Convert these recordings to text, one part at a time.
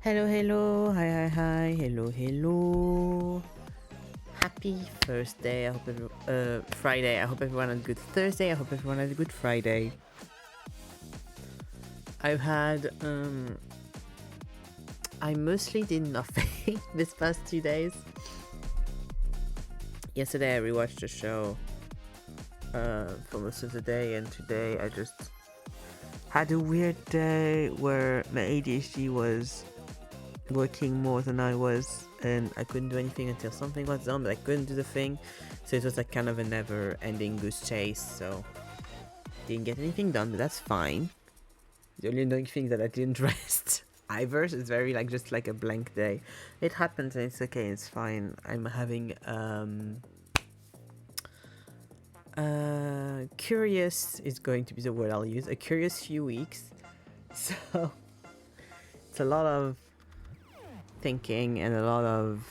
Hello, hello, hi, hello, hello. Happy Thursday. I hope Friday. I hope everyone had a good Thursday. I hope everyone had a good Friday. I've had I mostly did nothing this past 2 days. Yesterday I rewatched the show for most of the day, and today I just had a weird day where my ADHD was working more than I was, and I couldn't do anything until something was done, but I couldn't do the thing, so it was like kind of a never-ending goose chase. So didn't get anything done, but that's fine. The only annoying thing that I didn't rest either, so it's very like just like a blank day. It happens and it's okay, it's fine. I'm having curious is going to be the word I'll use. A curious few weeks. So it's a lot of thinking and a lot of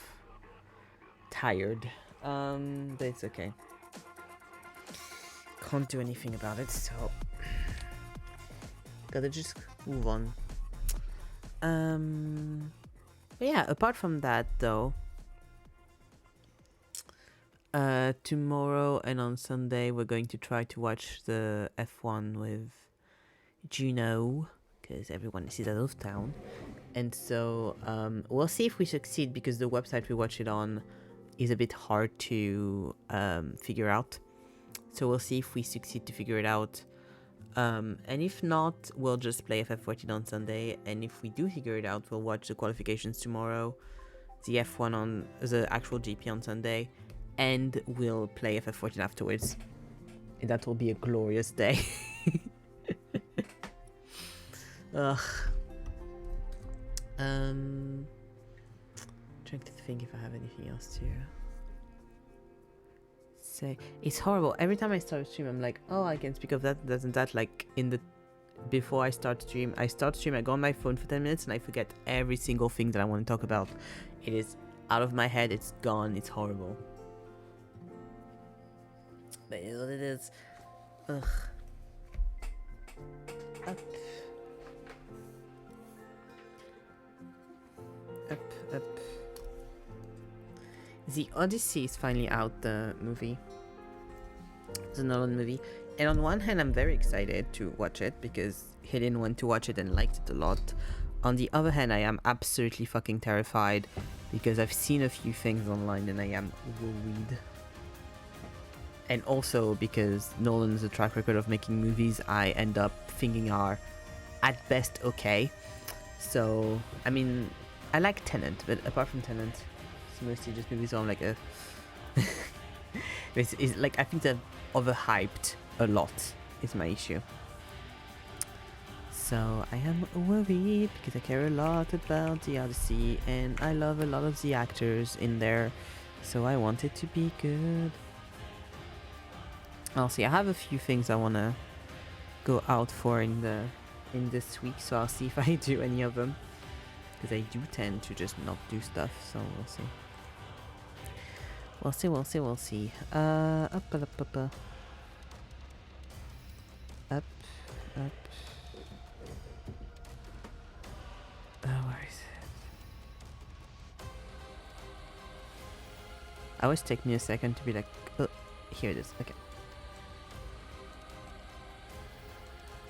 tired. But it's okay. Can't do anything about it, so gotta just move on. But yeah, apart from that though, tomorrow and on Sunday we're going to try to watch the F1 with Juno, because everyone is out of town. And so we'll see if we succeed, because the website we watch it on is a bit hard to figure out. So we'll see if we succeed to figure it out. And if not, we'll just play FF14 on Sunday. And if we do figure it out, we'll watch the qualifications tomorrow, the F1 on the actual GP on Sunday, and we'll play FF14 afterwards. And that will be a glorious day. Ugh. Trying to think if I have anything else to say. It's horrible. Every time I start a stream, I'm like, oh, I can speak of that, doesn't that, like, before I start stream, I go on my phone for 10 minutes and I forget every single thing that I want to talk about. It is out of my head, it's gone, it's horrible. But it is what it is. Ugh. Up. Up. The Odyssey is finally out, the movie. The Nolan movie. And on one hand, I'm very excited to watch it because Helen went to watch it and liked it a lot. On the other hand, I am absolutely fucking terrified because I've seen a few things online and I am worried. And also because Nolan's a track record of making movies I end up thinking are at best okay. So, I mean, I like Tenet, but apart from Tenet, it's mostly just movies where I'm like, it's like, I think they're overhyped a lot, is my issue. So I am worried because I care a lot about the Odyssey and I love a lot of the actors in there, so I want it to be good. I'll see. I have a few things I want to go out for in this week, so I'll see if I do any of them, because I do tend to just not do stuff, so we'll see. We'll see. Up. Where is it? I always take me a second to be like, oh, here it is. Okay.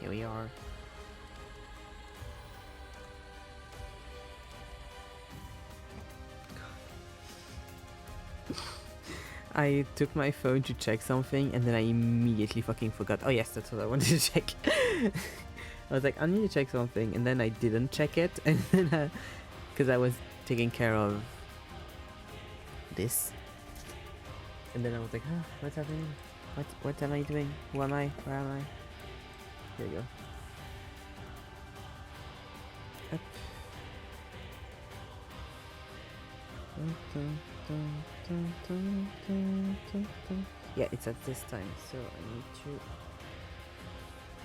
Here we are. I took my phone to check something and then I immediately fucking forgot. Oh yes, that's what I wanted to check. I was like, I need to check something, and then I didn't check it, and then because I was taking care of this, and then I was like, huh, what's happening? What am I doing? Who am I? Where am I? There you go. Yeah, it's at this time, so I need to...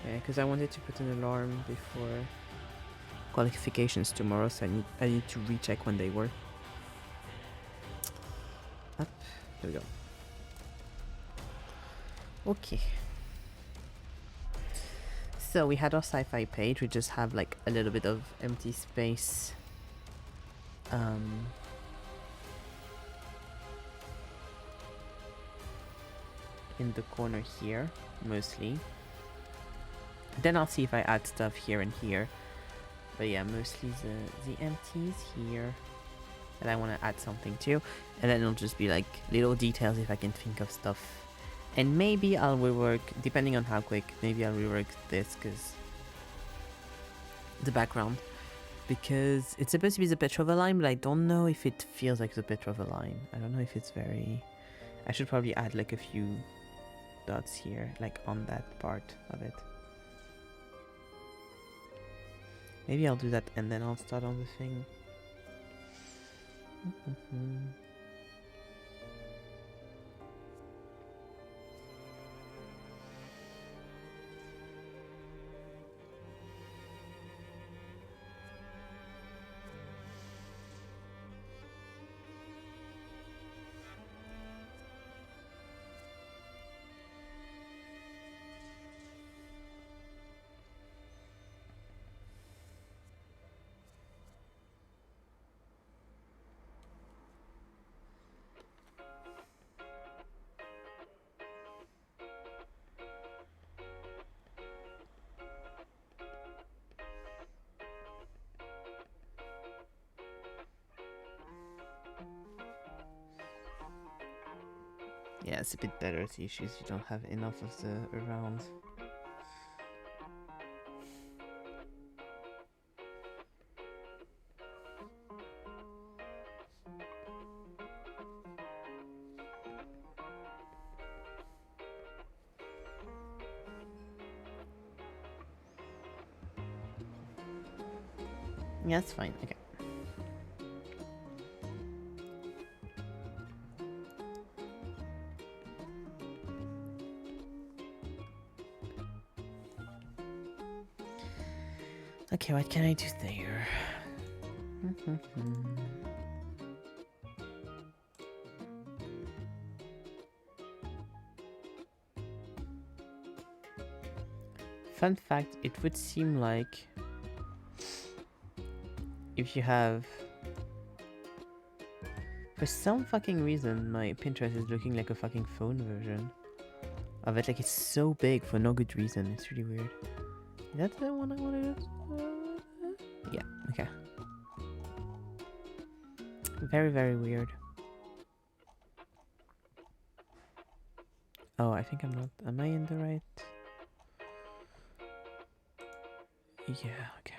Yeah, because I wanted to put an alarm before qualifications tomorrow, so I need to recheck when they were. Up. There we go. Okay. So we had our sci-fi page. We just have like a little bit of empty space um, in the corner here, mostly. Then I'll see if I add stuff here and here. But yeah, mostly the empties here that I want to add something to. And then it'll just be like little details if I can think of stuff. And maybe I'll rework, depending on how quick, maybe I'll rework this because the background. Because it's supposed to be the Petrova line, but I don't know if it feels like the Petrova line. I don't know if it's very... I should probably add like a few dots here, like on that part of it. Maybe I'll do that and then I'll start on the thing. Yeah, it's a bit better. The issue is you don't have enough of the around. Yeah, that's fine. Okay. Okay, what can I do there? Fun fact, it would seem like if you have... For some fucking reason, my Pinterest is looking like a fucking phone version of it. Like, it's so big for no good reason. It's really weird. Is that the one I wanted to... Yeah, okay. Very, very weird. Oh, I think I'm not... Am I in the right... Yeah, okay.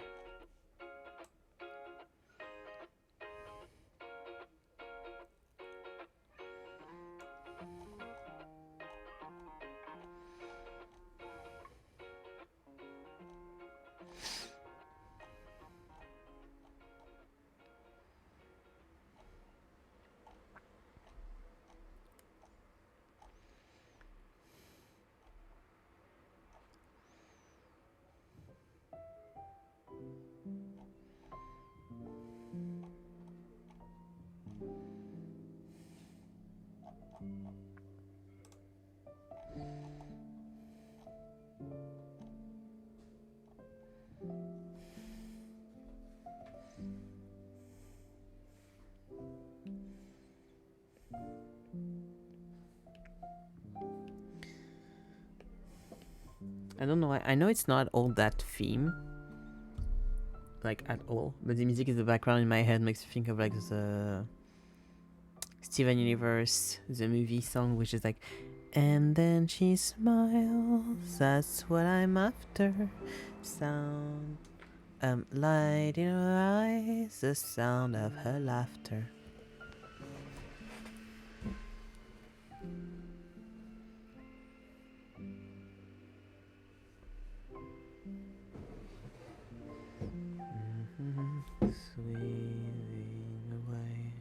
I don't know. I know it's not all that theme, like at all. But the music in the background in my head makes me think of like the Steven Universe, the movie song, which is like, and then she smiles. That's what I'm after. Sound, light in her eyes, the sound of her laughter. Sweeping away.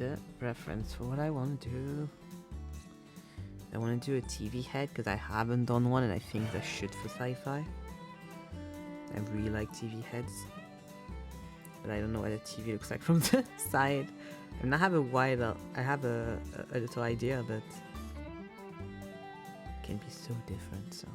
the reference for what I want to do. I want to do a TV head because I haven't done one and I think I should for sci-fi. I really like TV heads, but I don't know what a TV looks like from the side. I mean, I have a little idea, but it can be so different. So.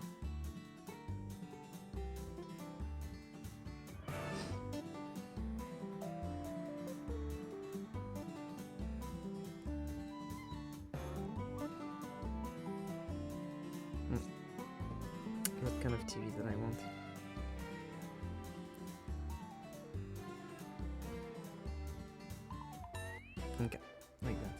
What kind of TV that I want? Okay, like that.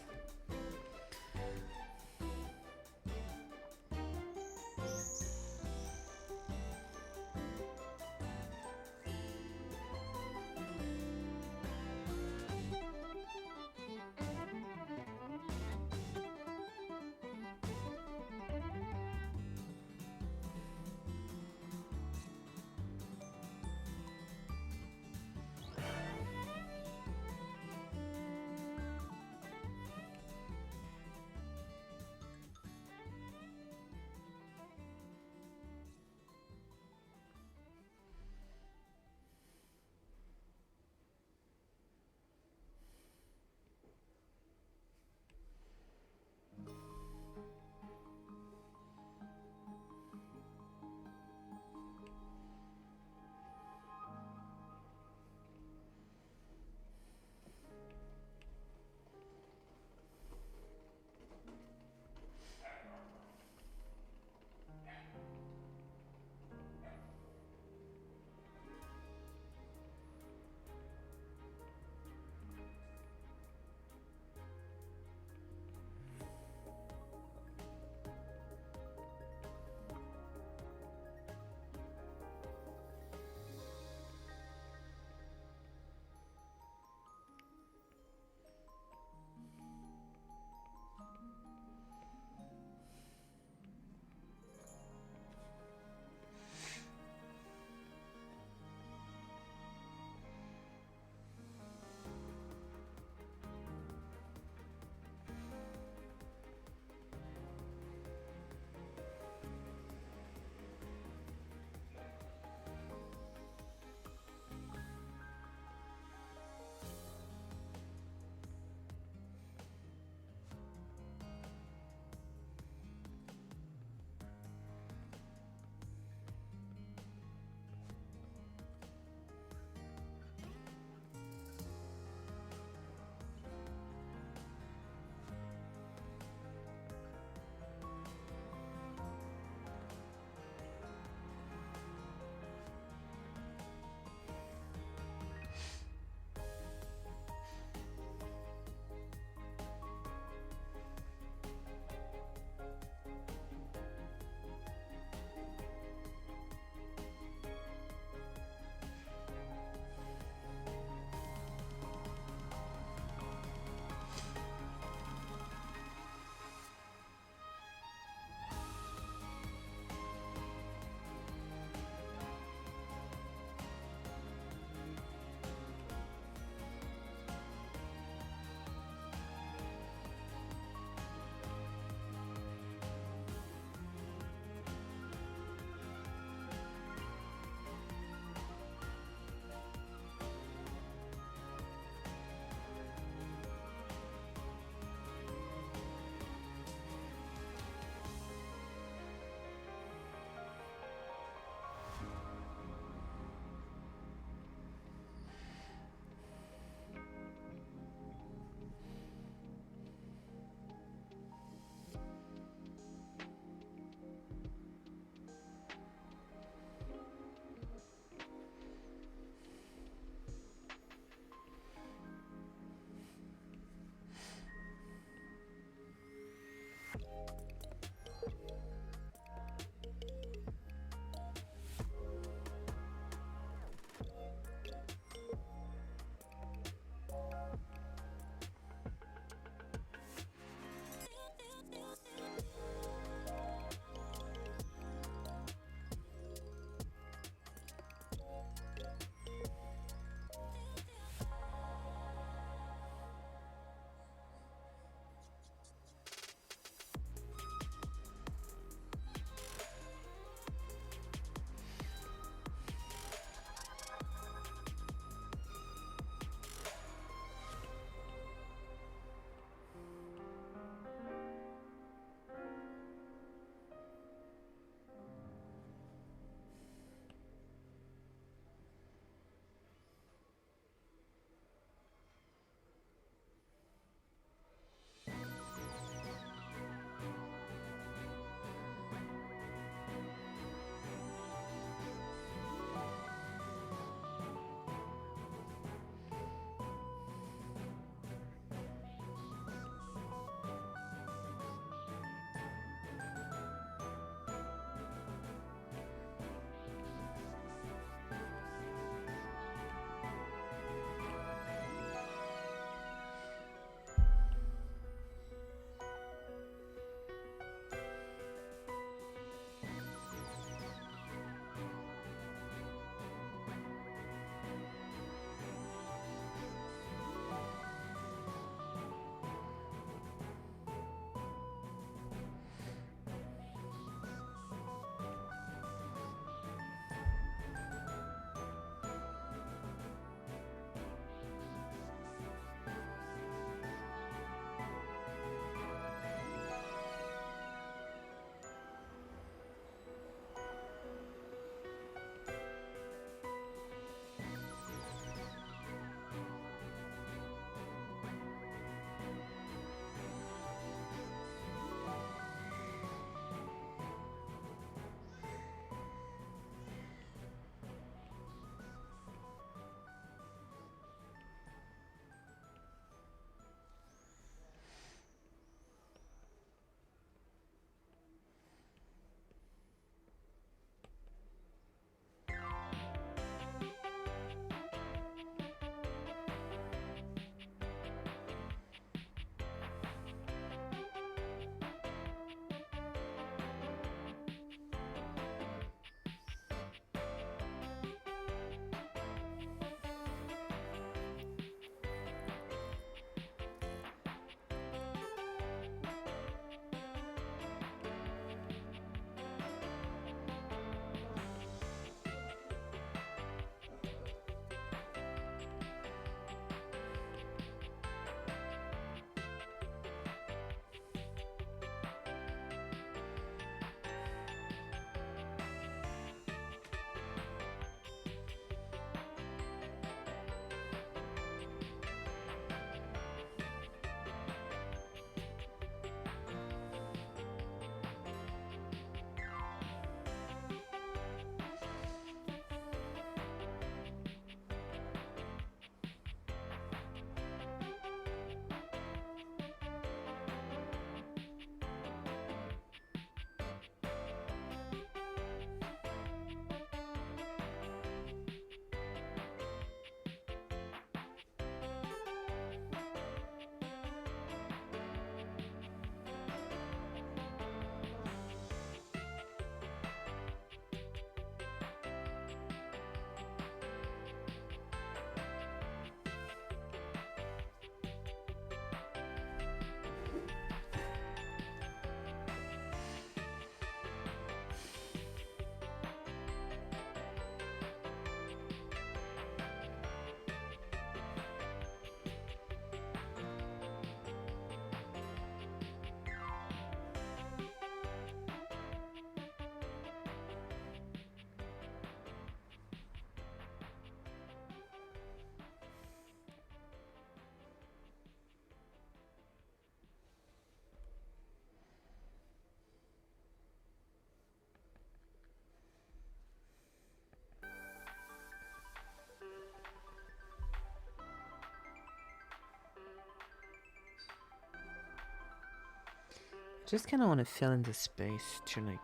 Just kind of want to fill in the space to like.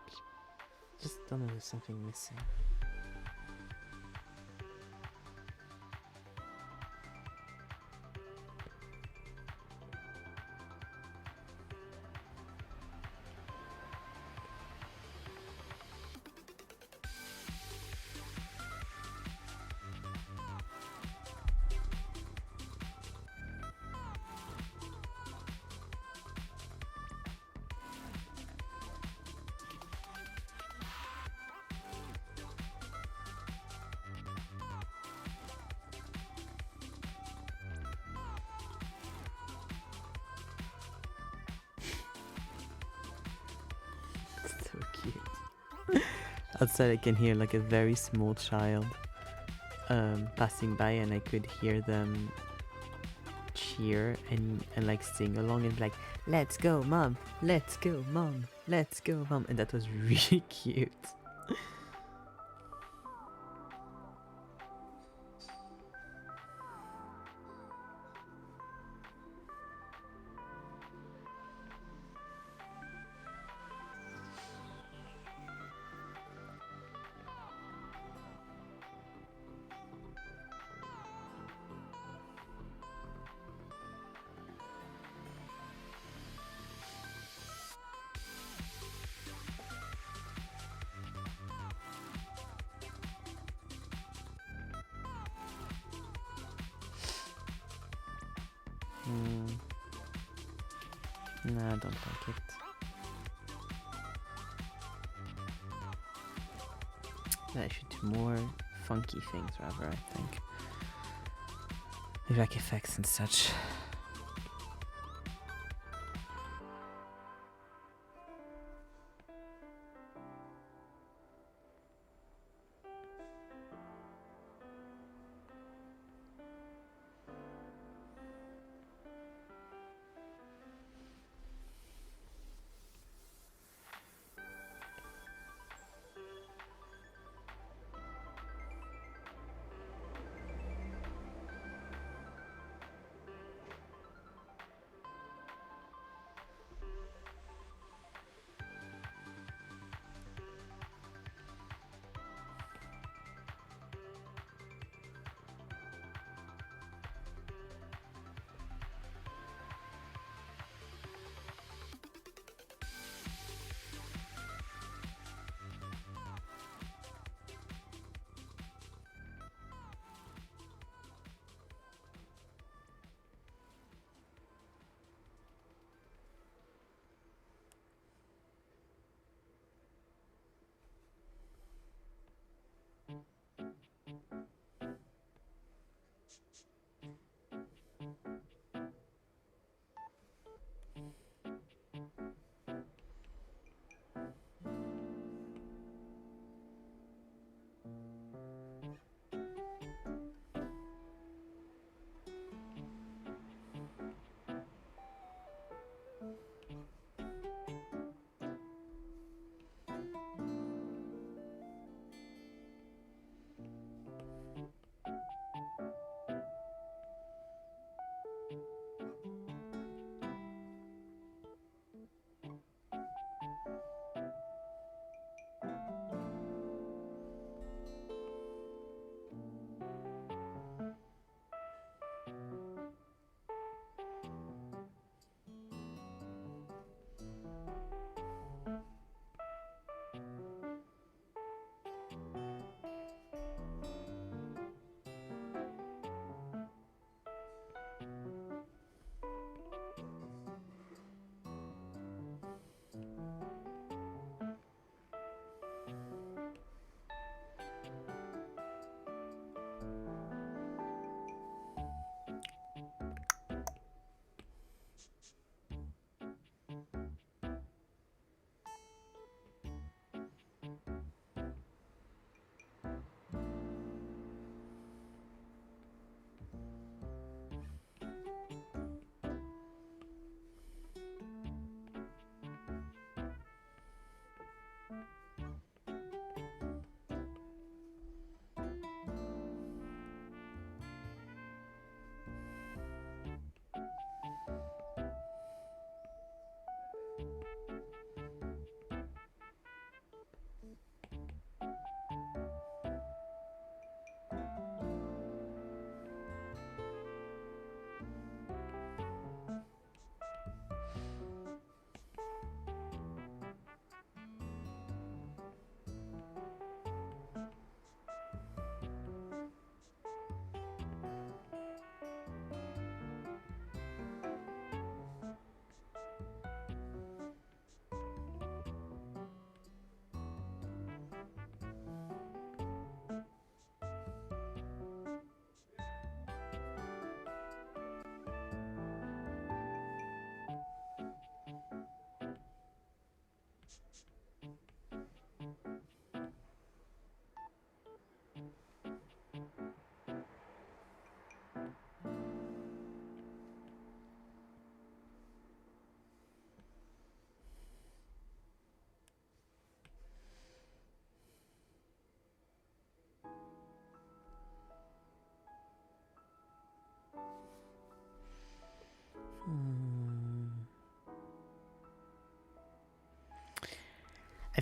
Just don't know, there's something missing. So cute. Outside, I can hear like a very small child passing by, and I could hear them cheer and like sing along and like, "Let's go, mom! Let's go, mom! Let's go, mom!" And that was really cute. No, I don't like it. I should do more funky things rather, I think. Maybe like effects and such.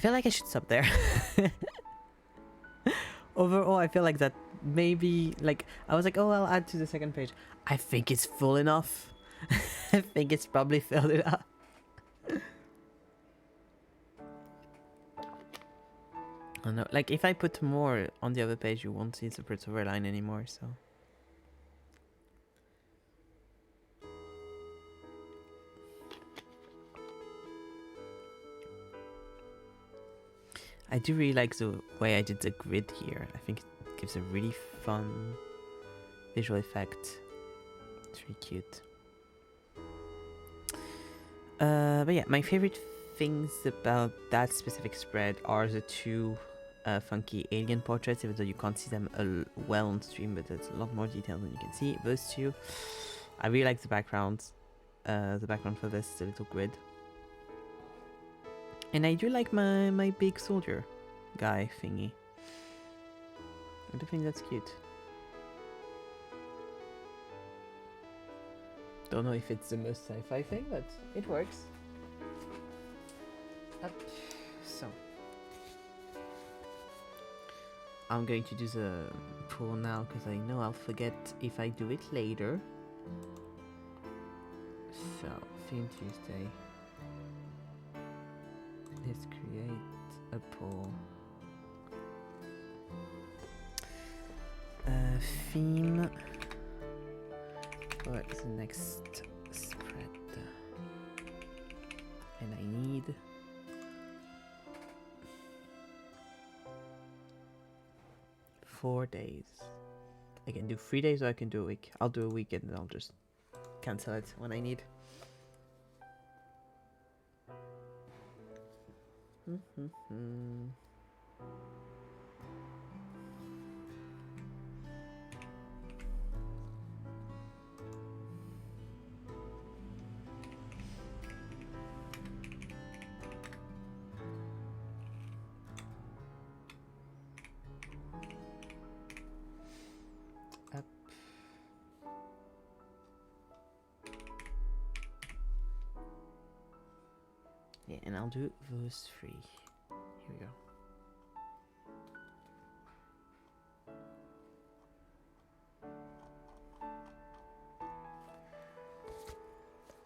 feel like I should stop there. Overall, I feel like that maybe, like, I was like, oh, I'll add to the second page. I think it's full enough. I think it's probably filled it up. I don't know, like, if I put more on the other page, you won't see the Pretoria line anymore, so. I do really like the way I did the grid here. I think it gives a really fun visual effect. It's really cute. But yeah, my favorite things about that specific spread are the two funky alien portraits, even though you can't see them well on stream, but there's a lot more detail than you can see. Those two. I really like the background. The background for this, the little grid. And I do like my big soldier guy thingy. I do think that's cute. Don't know if it's the most sci-fi thing, but it works. Up. So. I'm going to do the pull now because I know I'll forget if I do it later. So, Theme Tuesday. Let's create a poll. Theme for the next spread. And I need 4 days. I can do 3 days or I can do a week. I'll do a week and then I'll just cancel it when I need. Up. Yeah, and I'll do those 3. Here we go.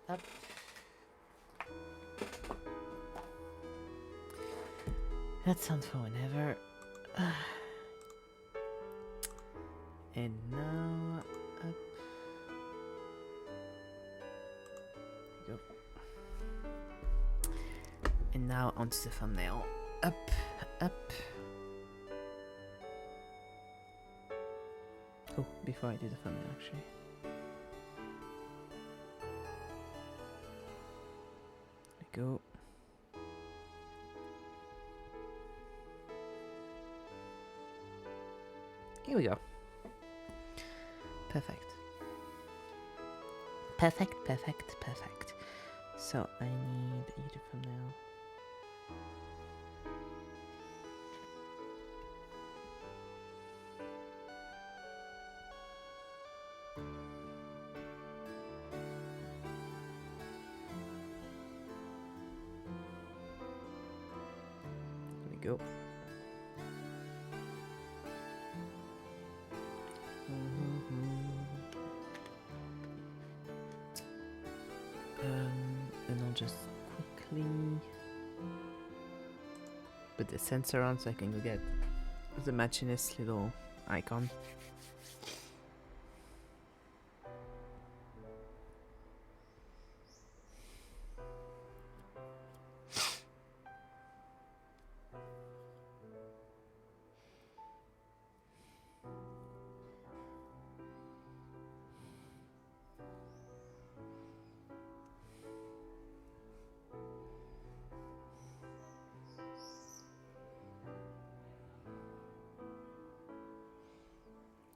Up. That sounds for whenever. And now up. Go. And now onto the thumbnail. Up, up. Oh, before I do the thumbnail, actually. There we go. Here we go. Perfect. Perfect, perfect, perfect. So I need a YouTube thumbnail. There we go. And I'll just quickly put the sensor on so I can go get the matchiness little icon.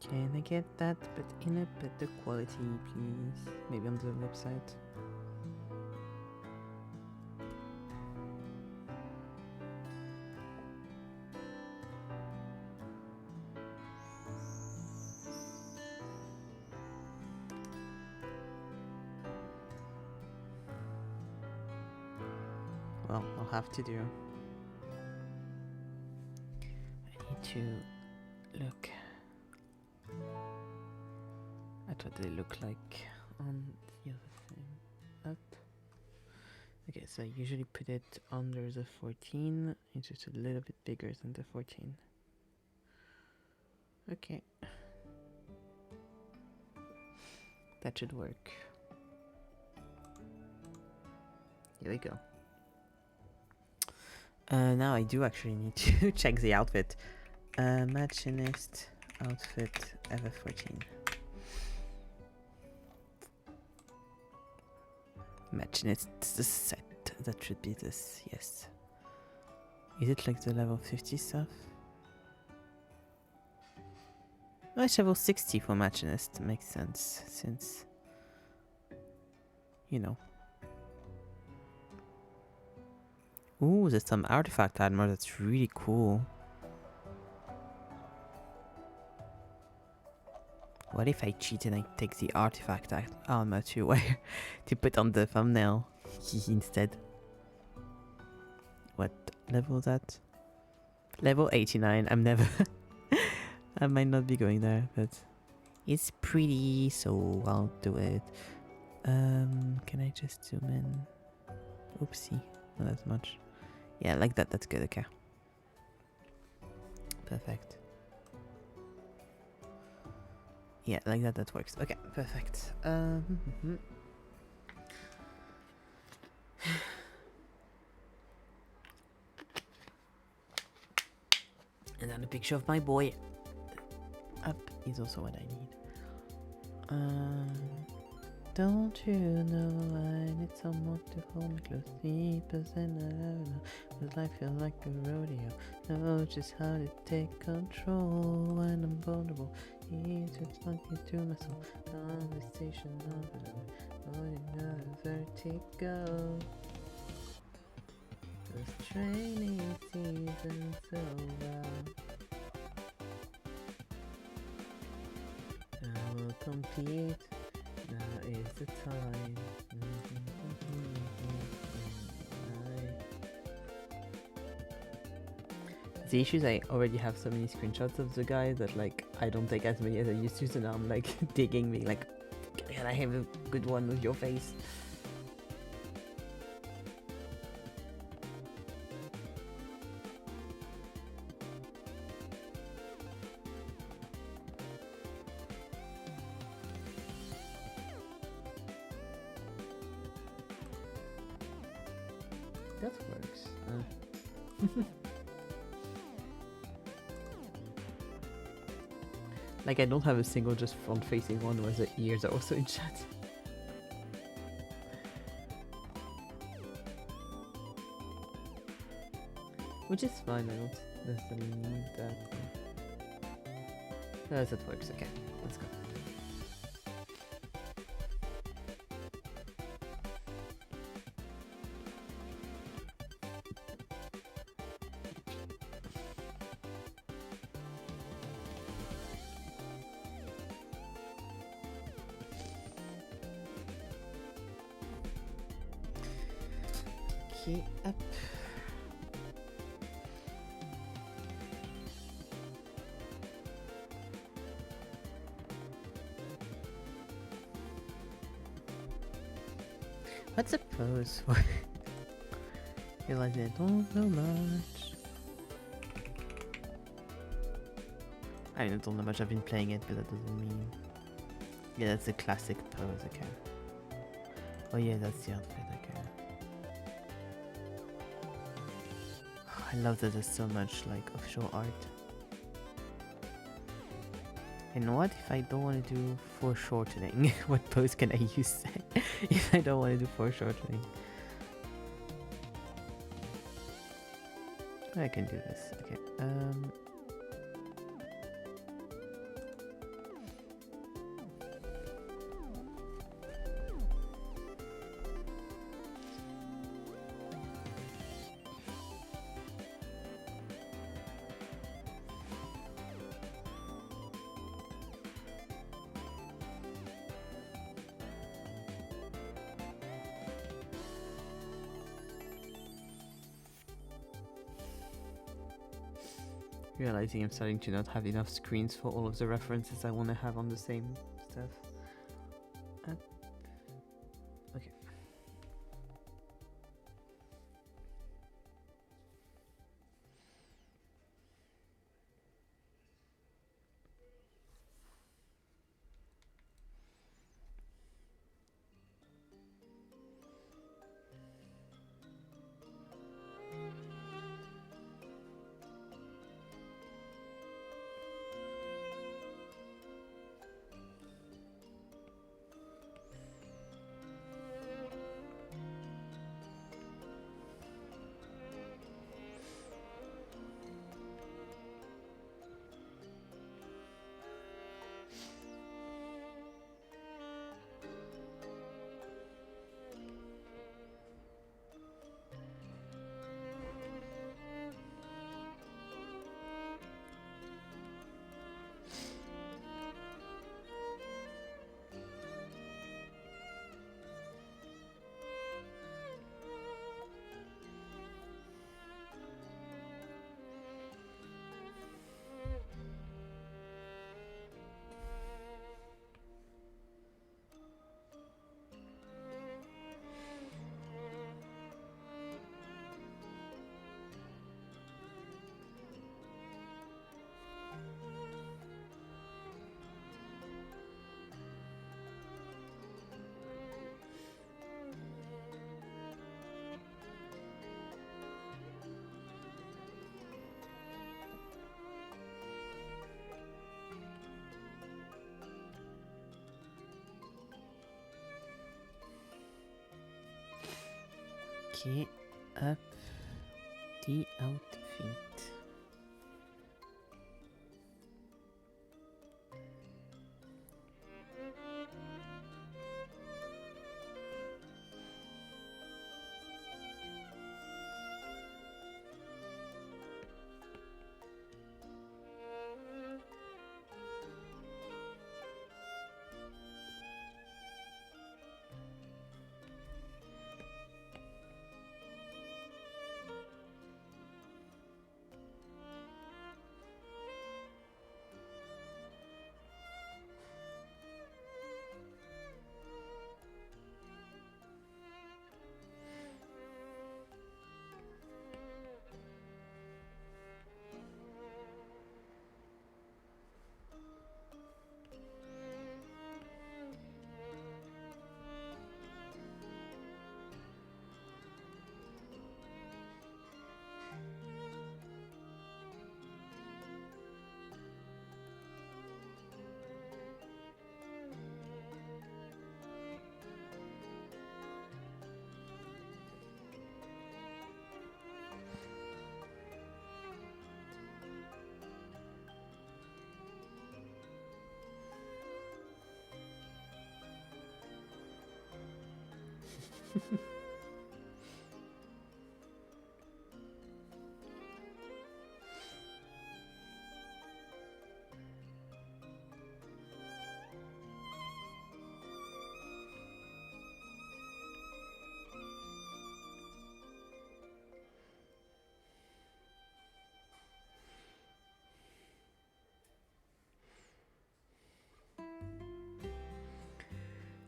Can I get that, but in a better quality, please? Maybe on the website. Well, I'll have to do. to look at what they look like on the other thing. Up. Okay, so I usually put it under the 14. It's just a little bit bigger than the 14. Okay. That should work. Here we go. Now I do actually need to check the outfit. Machinist outfit FF14. Machinist set. That should be this, yes. Is it like the level 50 stuff? Oh, it's level 60 for Machinist. Makes sense, since, you know. Ooh, there's some artifact armor that's really cool. What if I cheat and I take the artifact armor to wear to put on the thumbnail instead? What level is that? Level 89. I'm never. I might not be going there, but it's pretty, so I'll do it. Can I just zoom in? Oopsie, not as much. Yeah, like that. That's good. Okay. Perfect. Yeah, like that. That works. Okay, perfect. And then a picture of my boy. Up is also what I need. Don't you know I need someone to hold me closely, but then I don't know. Does life feel like a rodeo? Know just how to take control when I'm vulnerable. He's just sunk into my soul. Conversation of holding out vertigo. This training season's over. I will compete. Now is the time. The issue is I already have so many screenshots of the guy that like I don't take as many as I used to, so now I'm like digging, being like, can I have a good one with your face? That works. Like I don't have a single just front-facing one where the ears are also in chat. Which is fine, I don't necessarily need that. That works, okay. Let's go. Okay, up. What's a pose for? Realize I don't know much. I mean, I don't know much. I've been playing it, but that doesn't mean. Yeah, that's a classic pose. Okay. Oh yeah, that's the outfit. Okay. I love that there's so much like offshore art. And what if I don't want to do foreshortening? What pose can I use if I don't want to do foreshortening? I can do this. Okay. Realizing I'm starting to not have enough screens for all of the references I want to have on the same stuff. Okay. Okay, up the outfit.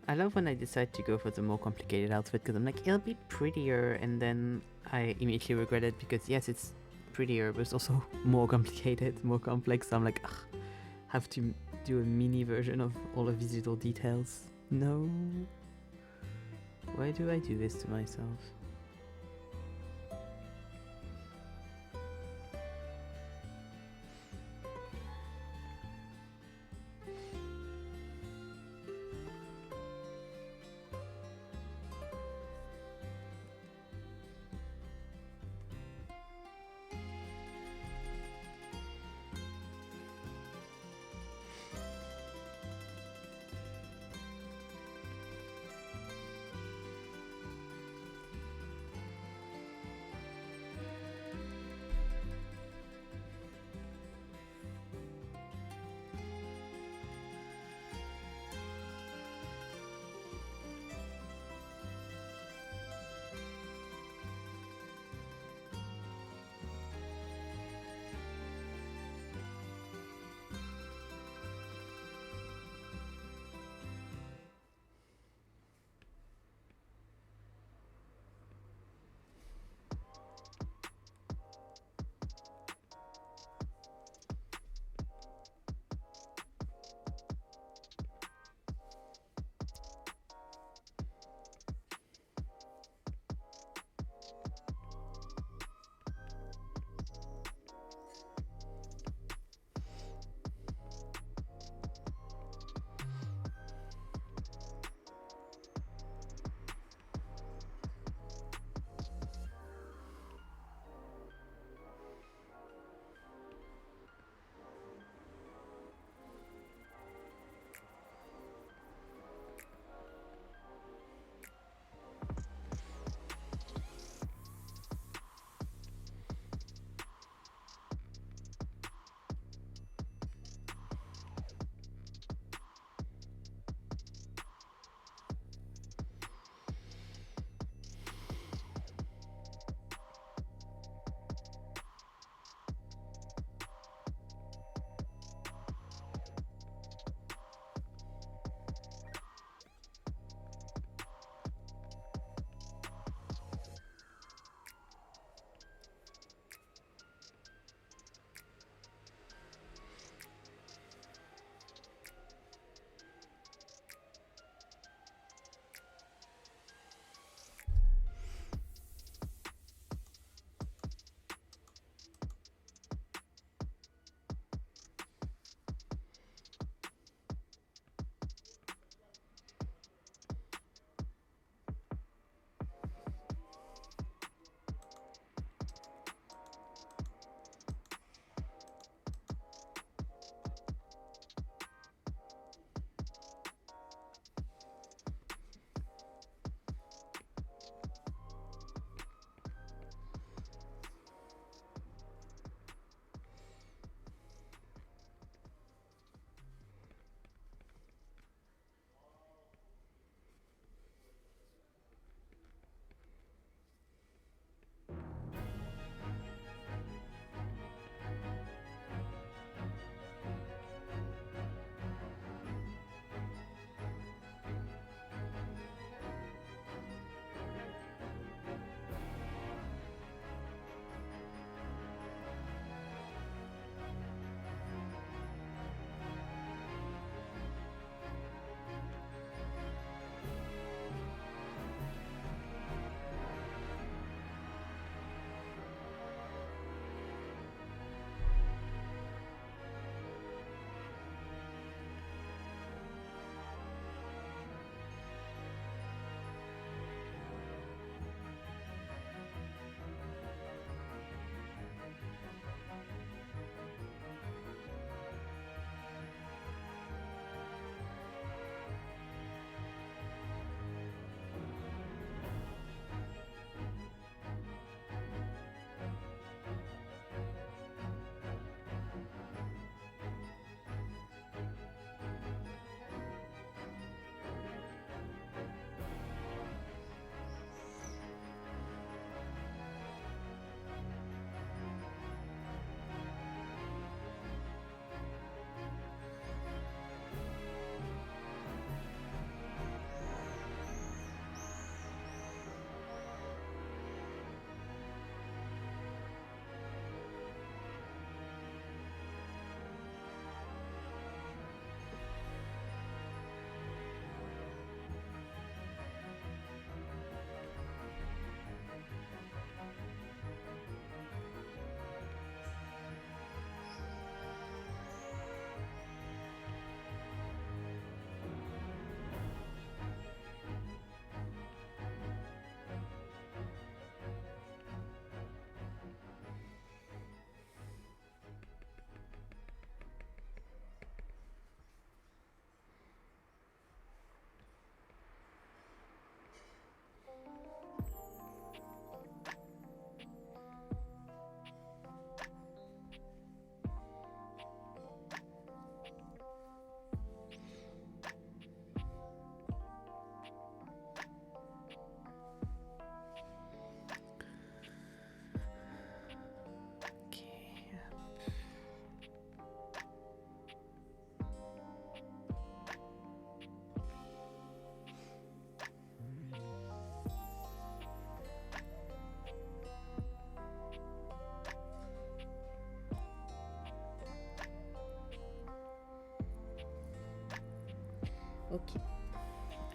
I love when I decide to go for the more complicated outfit because I'm like, it'll be prettier, and then I immediately regret it because yes, it's prettier, but it's also more complicated, more complex. So I'm like, ugh, have to do a mini version of all of these little details. No. Why do I do this to myself?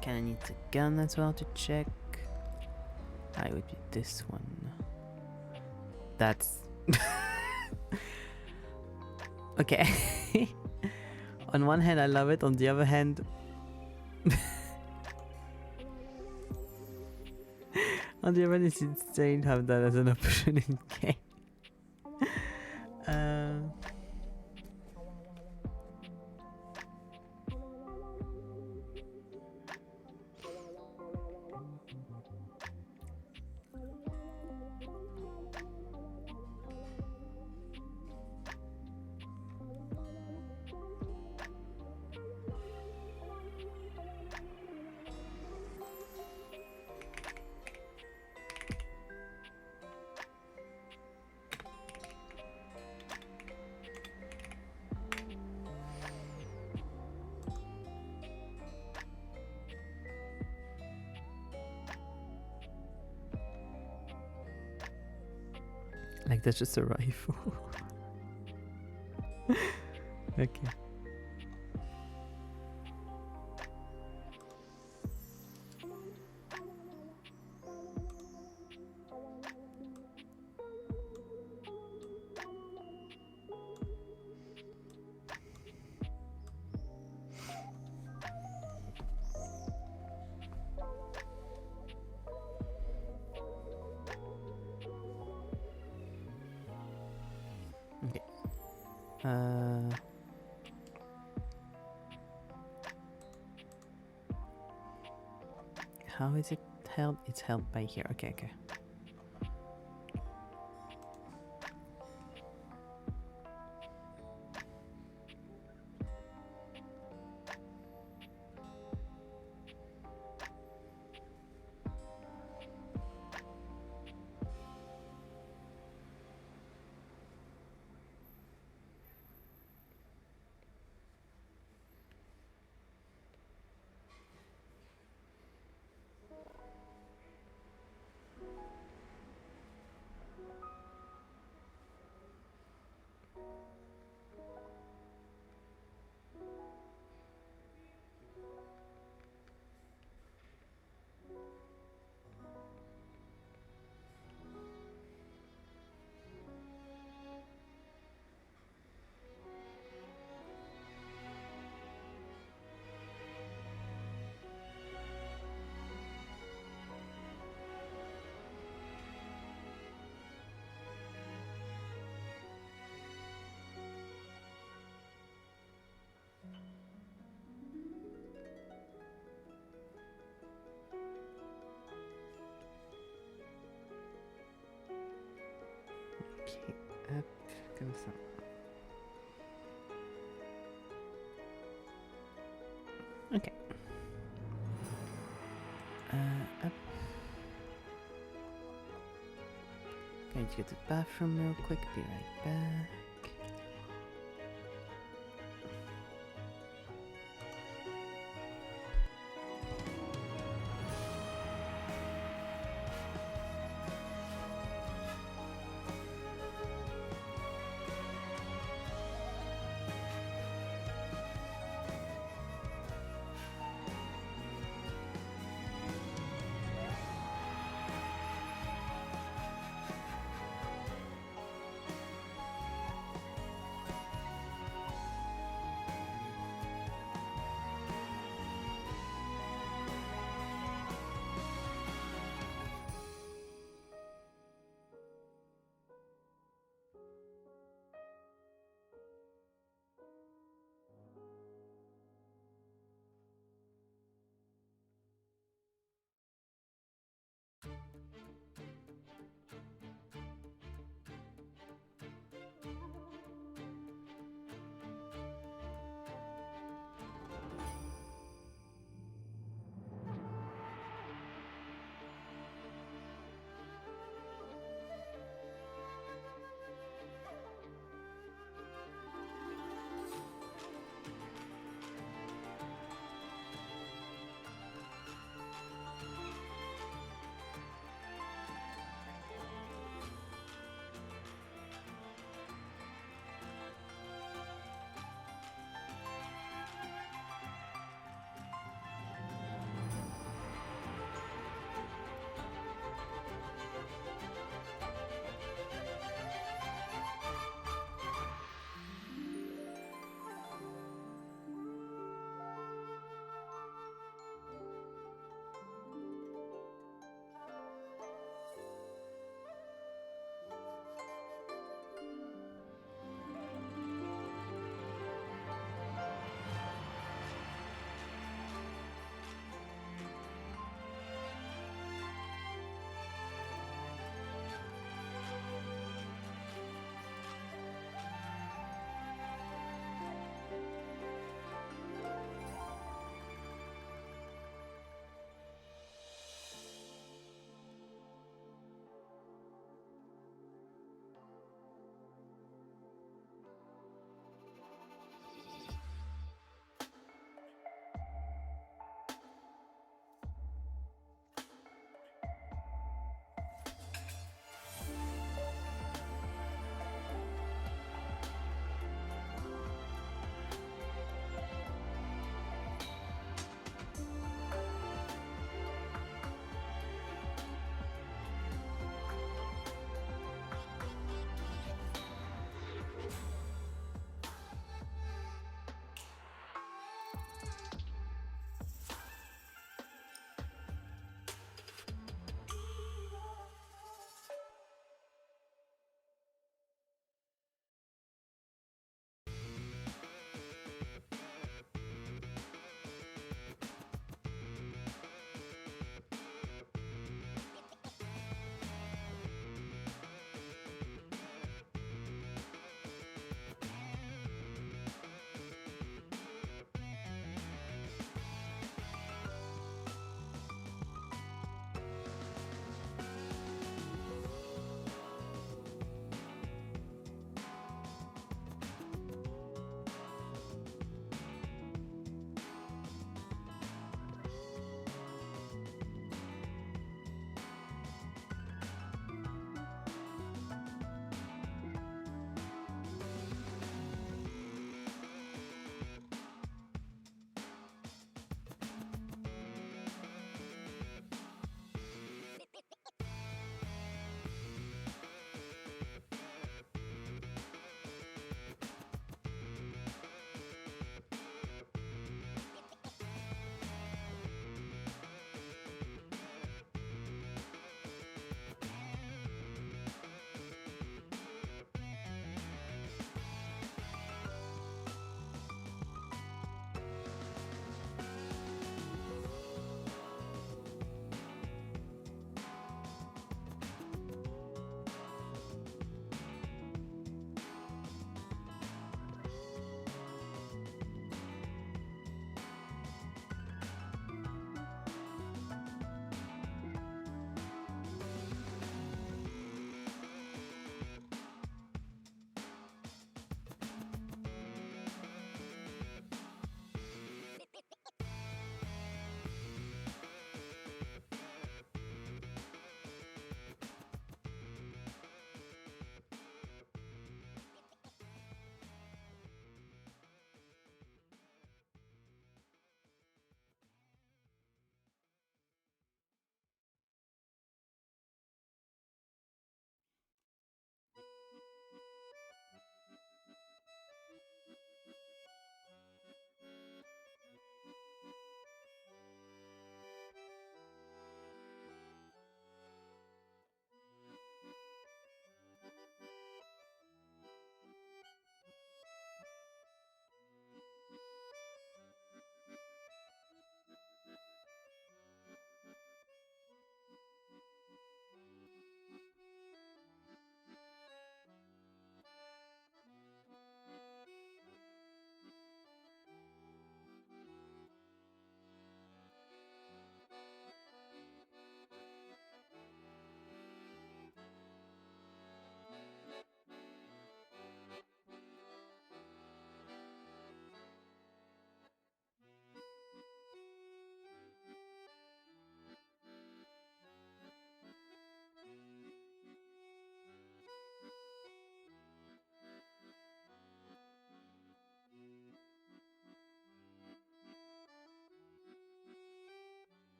Kinda needs a gun as well to check. It would be this one. That's okay. On one hand I love it, on the other hand on the other hand it's insane to have that as an option in game. Like that's just a rifle. Okay. Okay. How is it held? It's held by here. Okay, okay. Okay, up, comme ça. Okay. Up. Going to go to the bathroom real quick, be right back.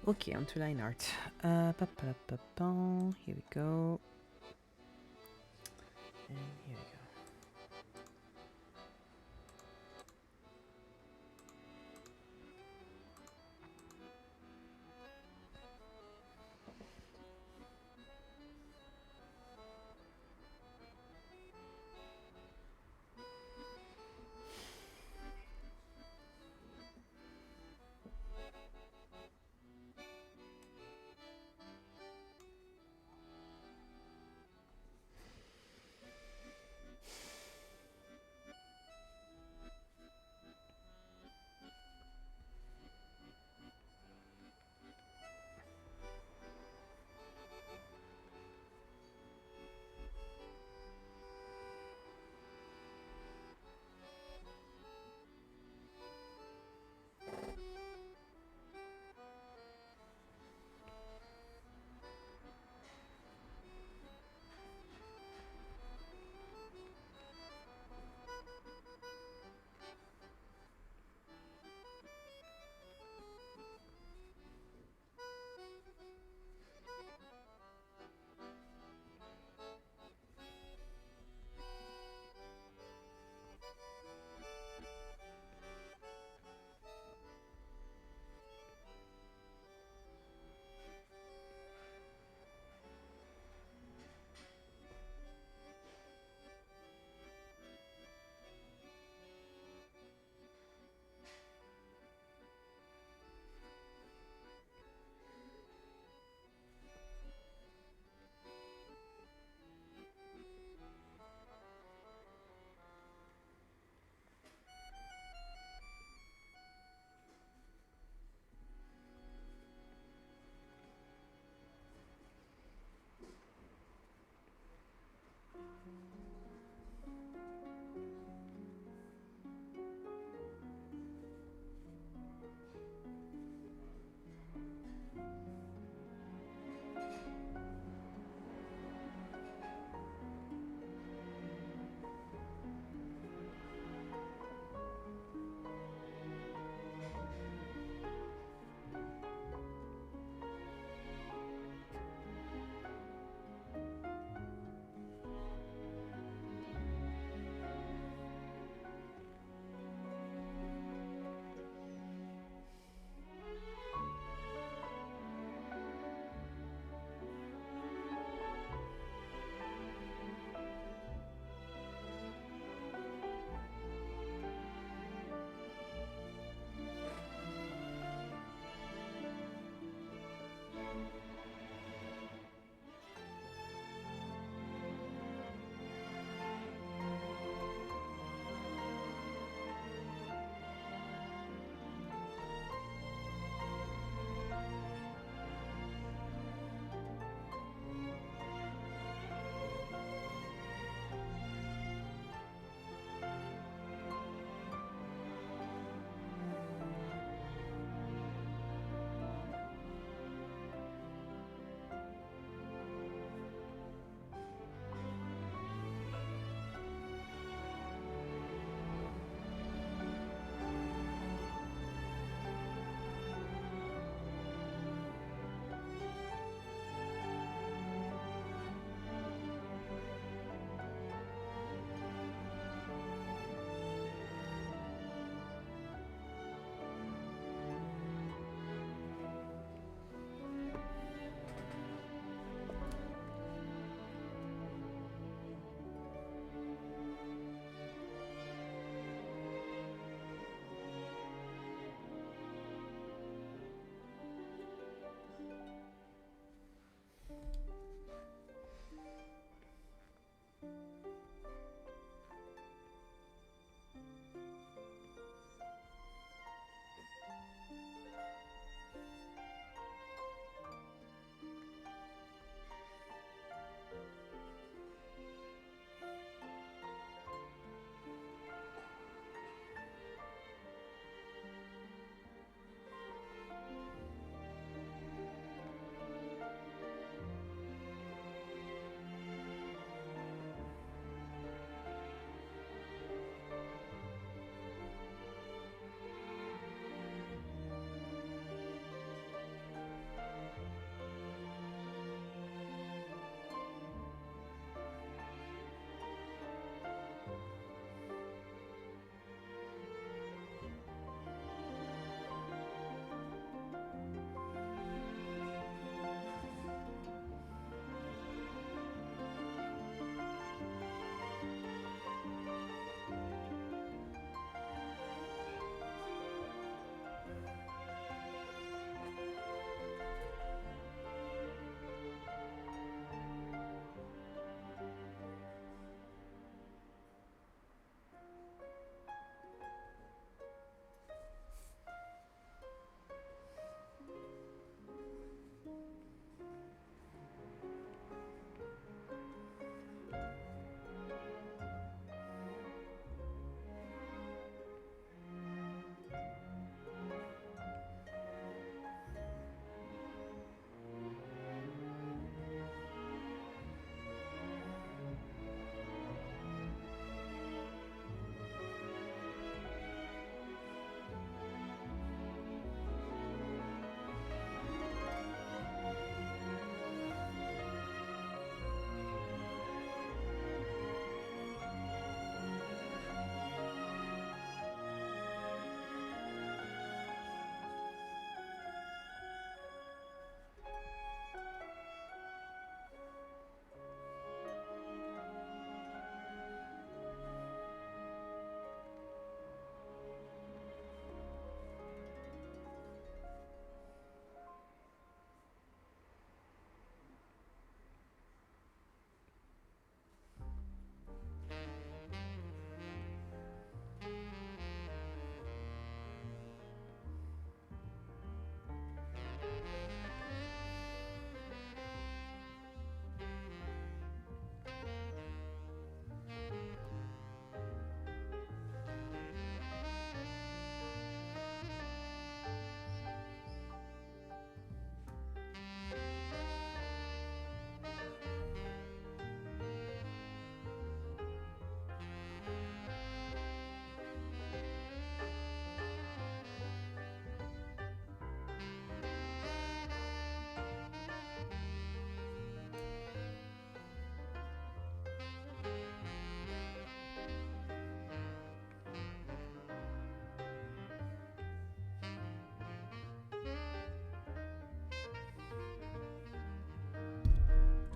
Okay, on to line art. Here we go. And here we go.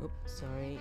Oops, sorry.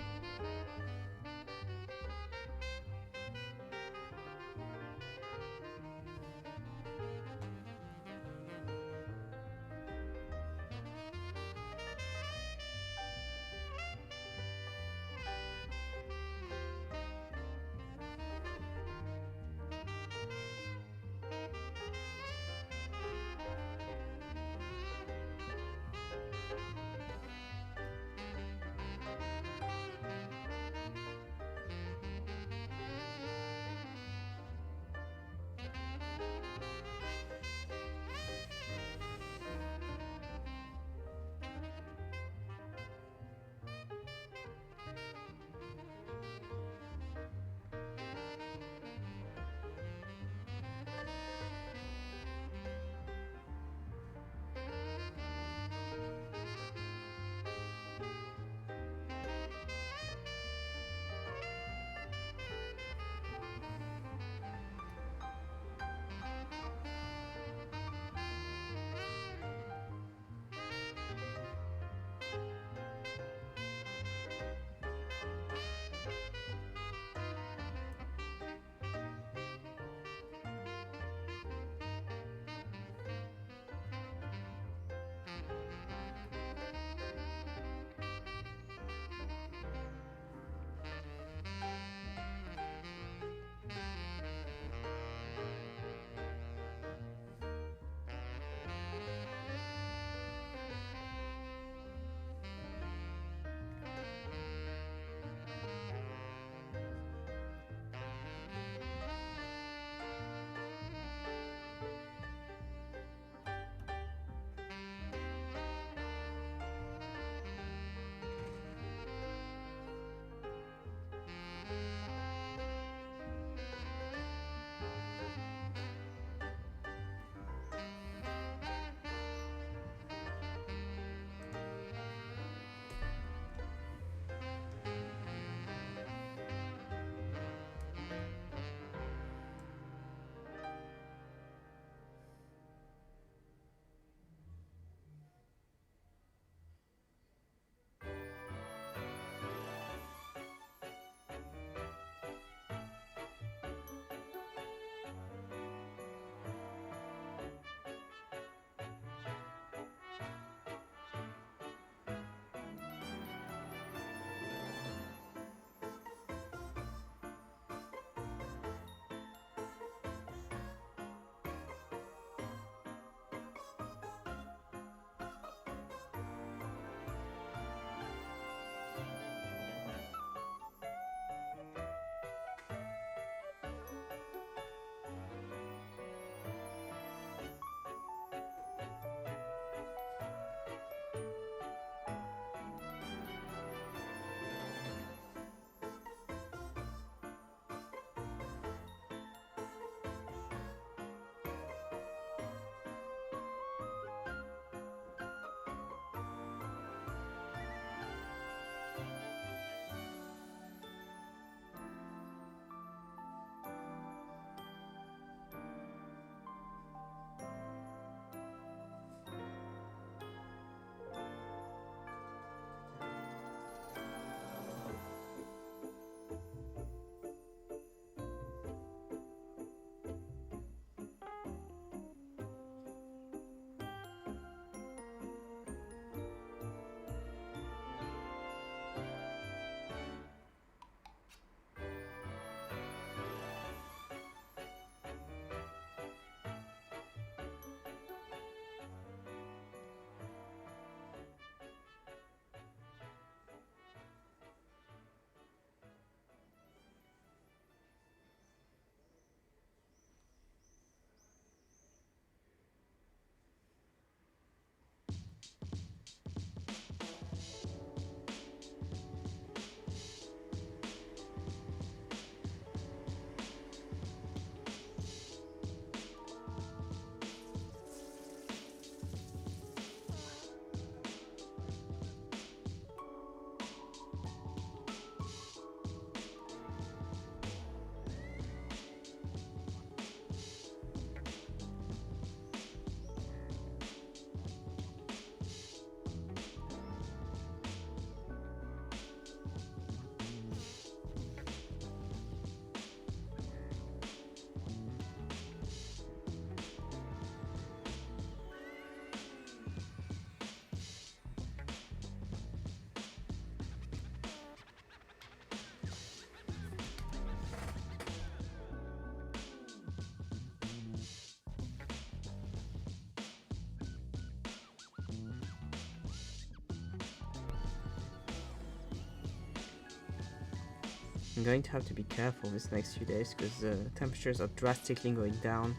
I'm going to have to be careful this next few days because the temperatures are drastically going down.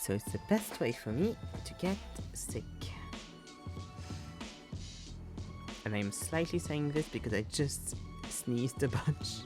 So it's the best way for me to get sick. And I'm slightly saying this because I just sneezed a bunch.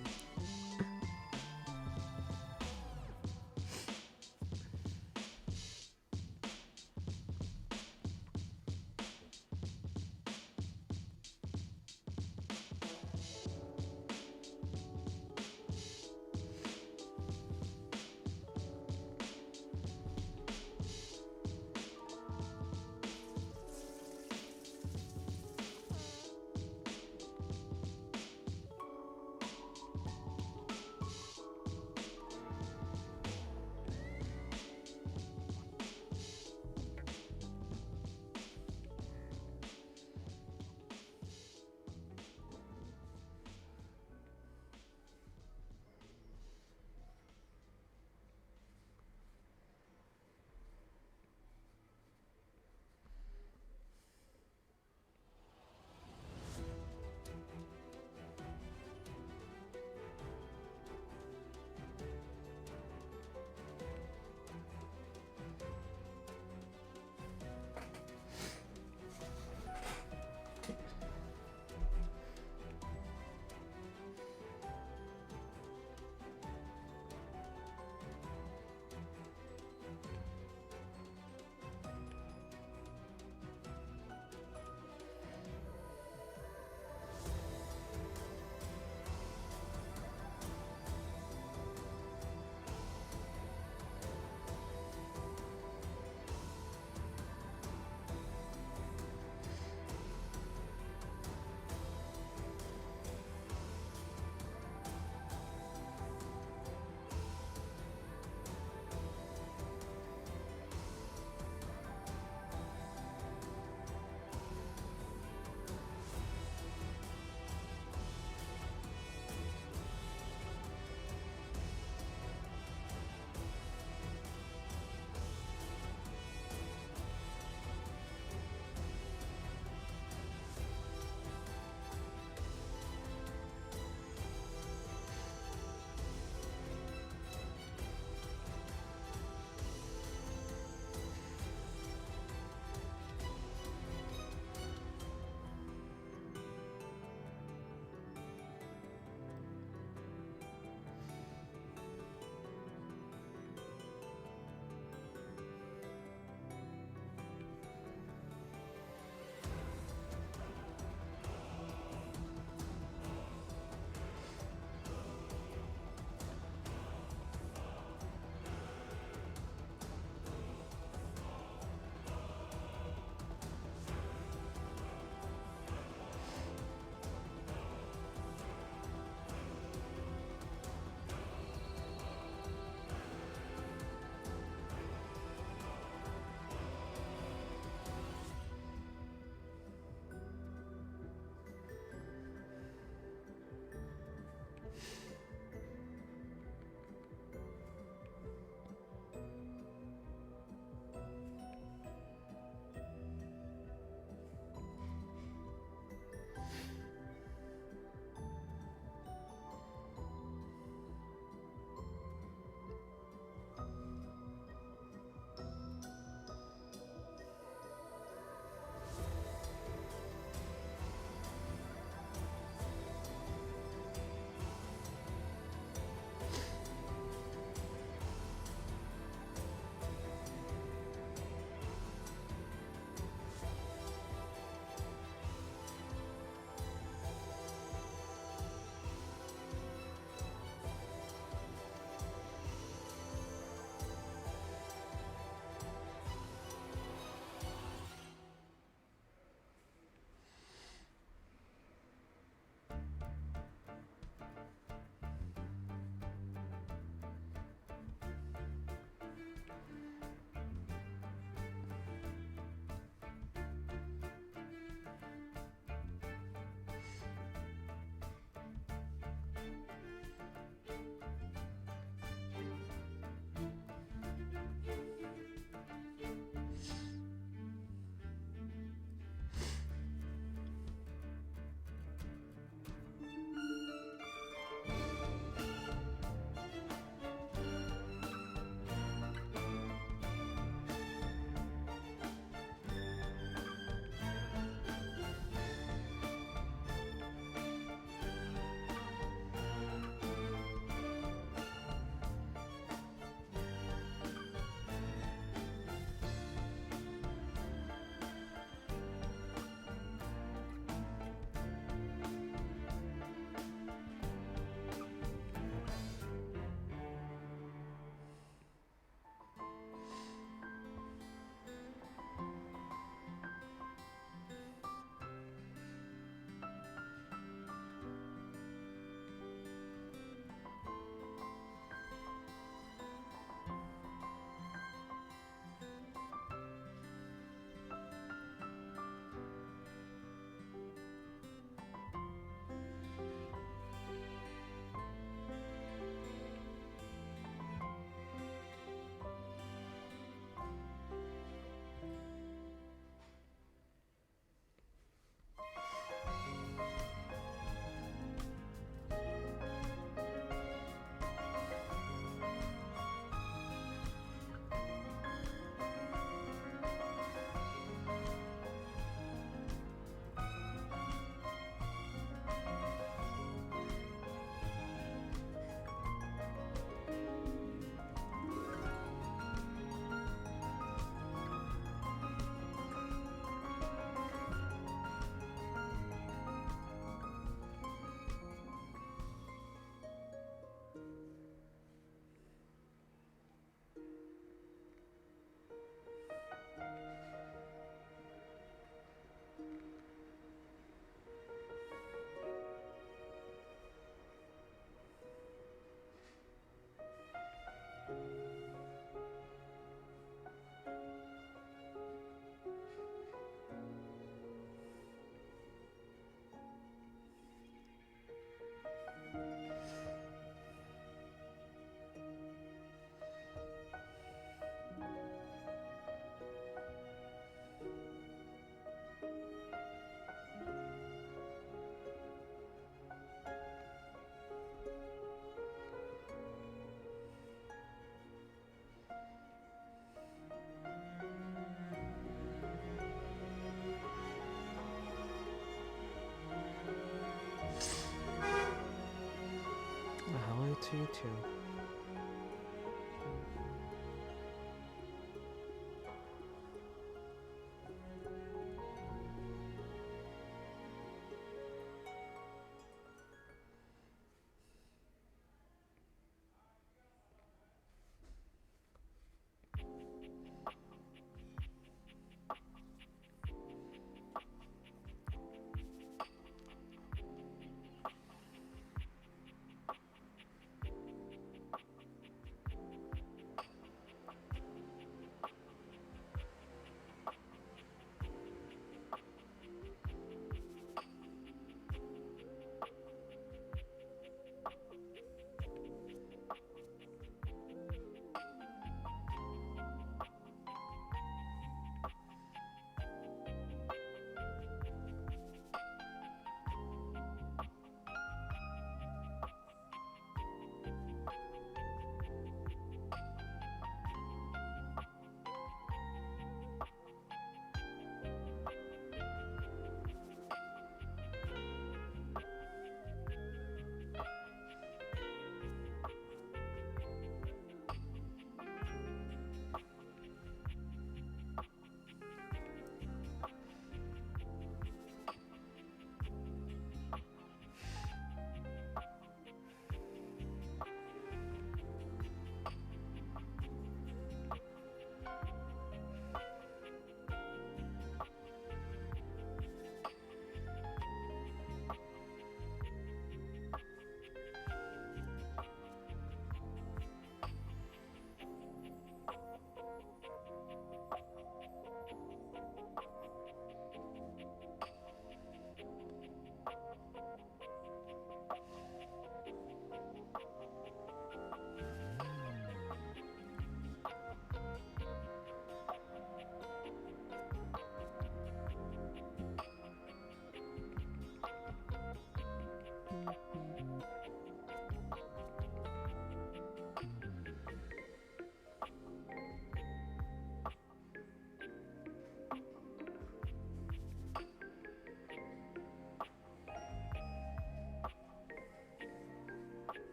true.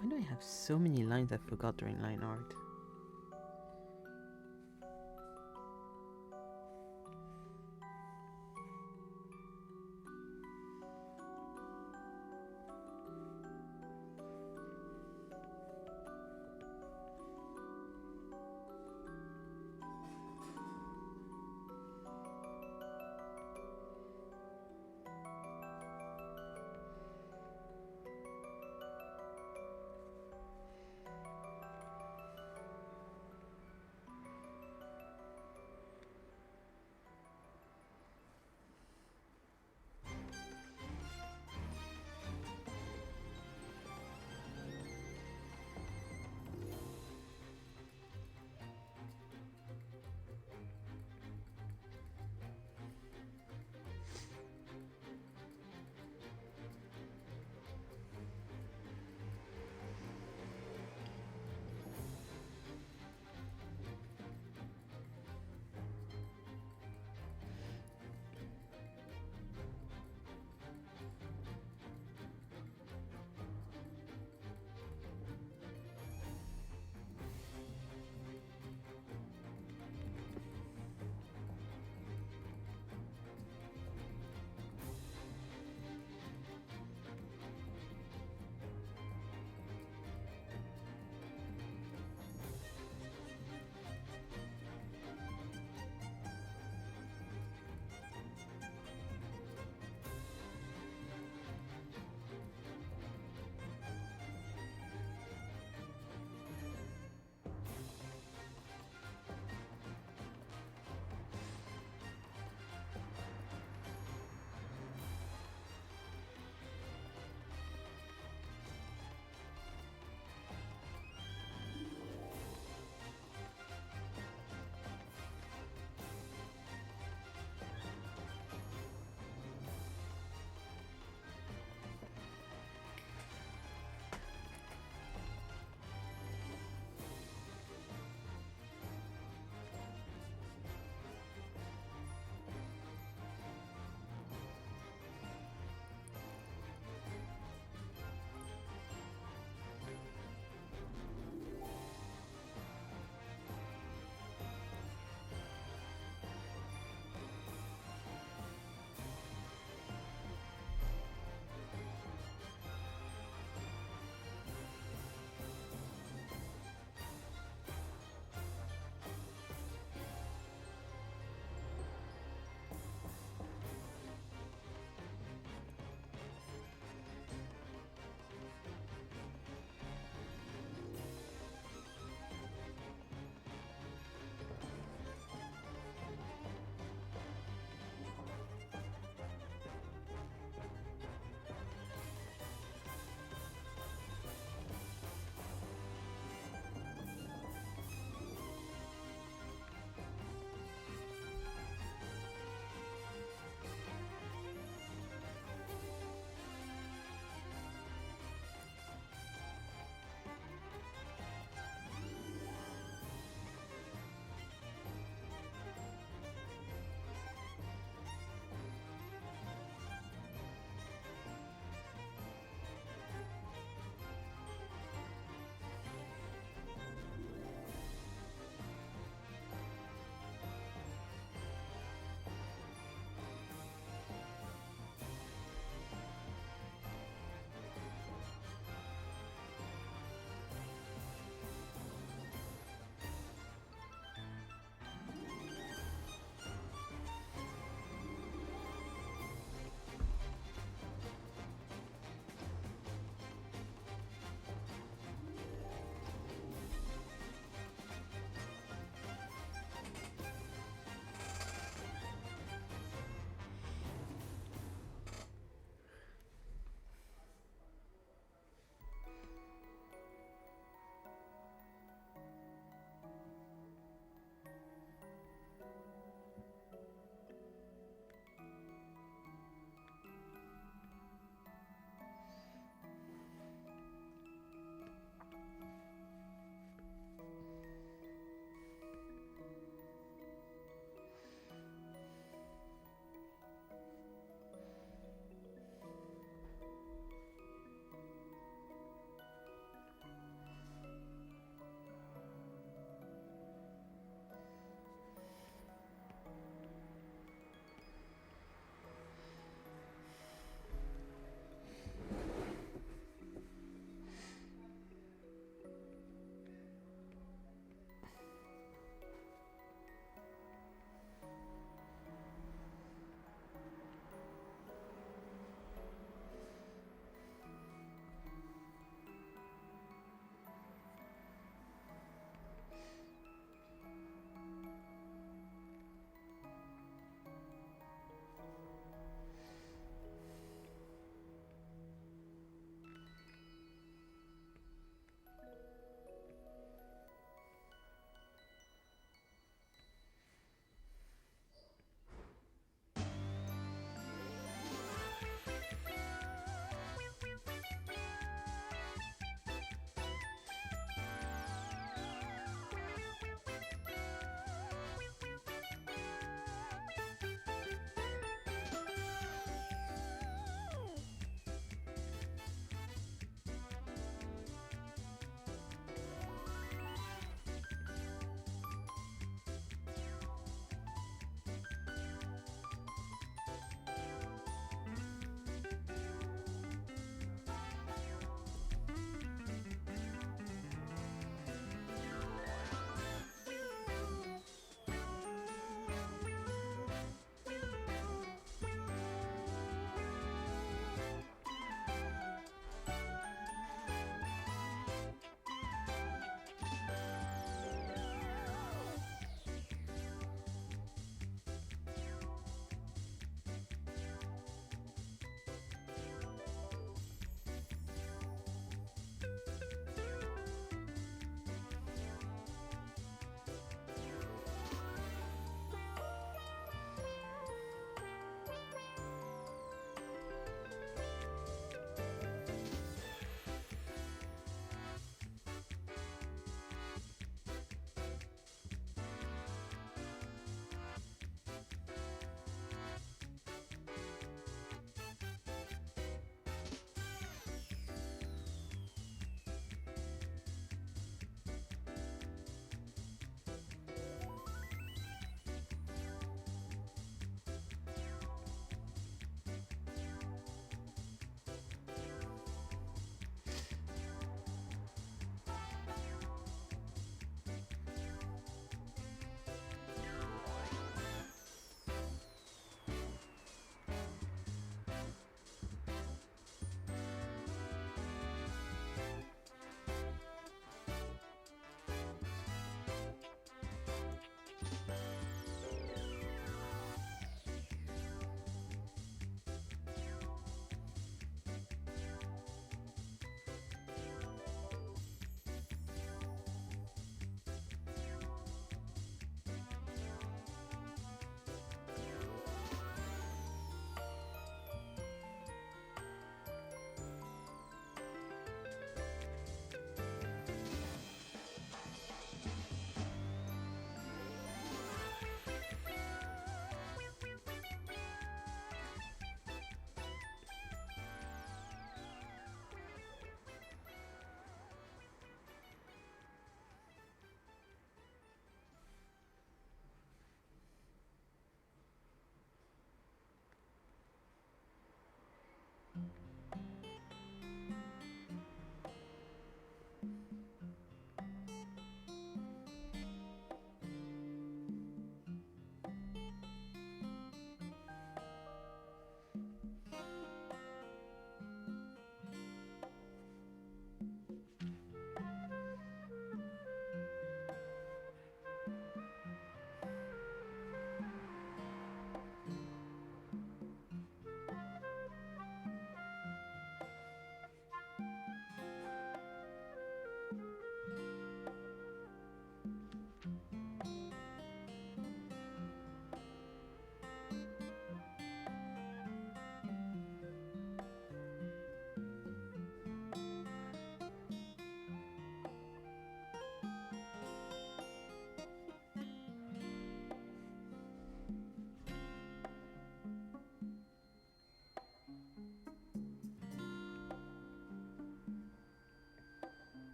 Why do I have so many lines I forgot during line art?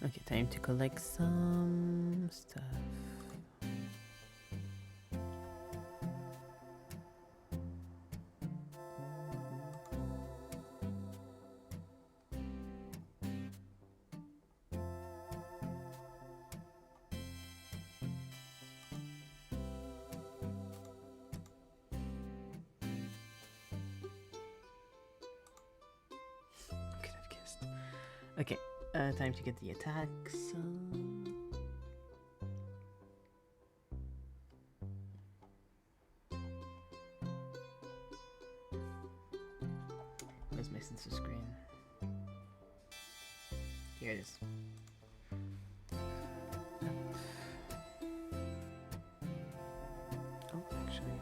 Okay, time to collect some stuff. Could have guessed. Okay, time to get the attacks. Where's my sensor screen? Here it is. Oh, actually.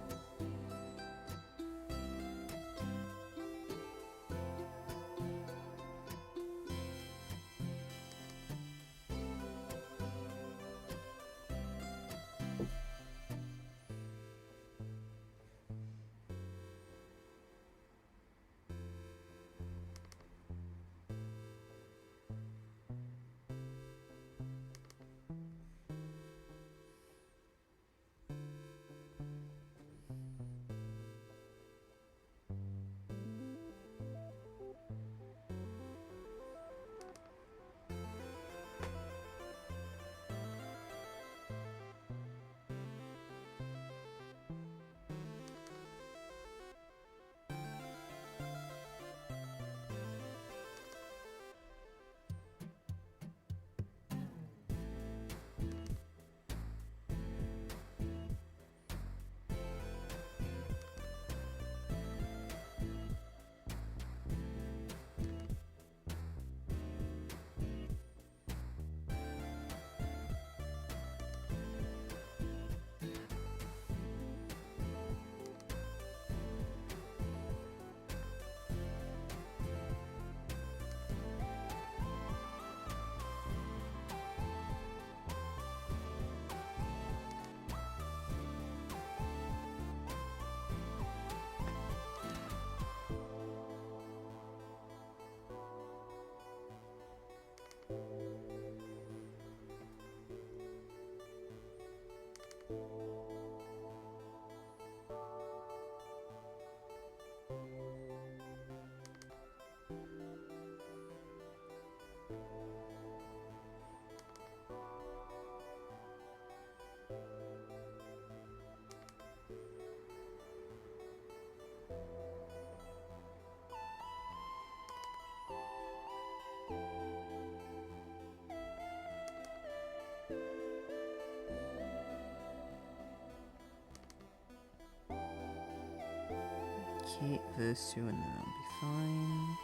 Okay, verse 2 and then I'll be fine.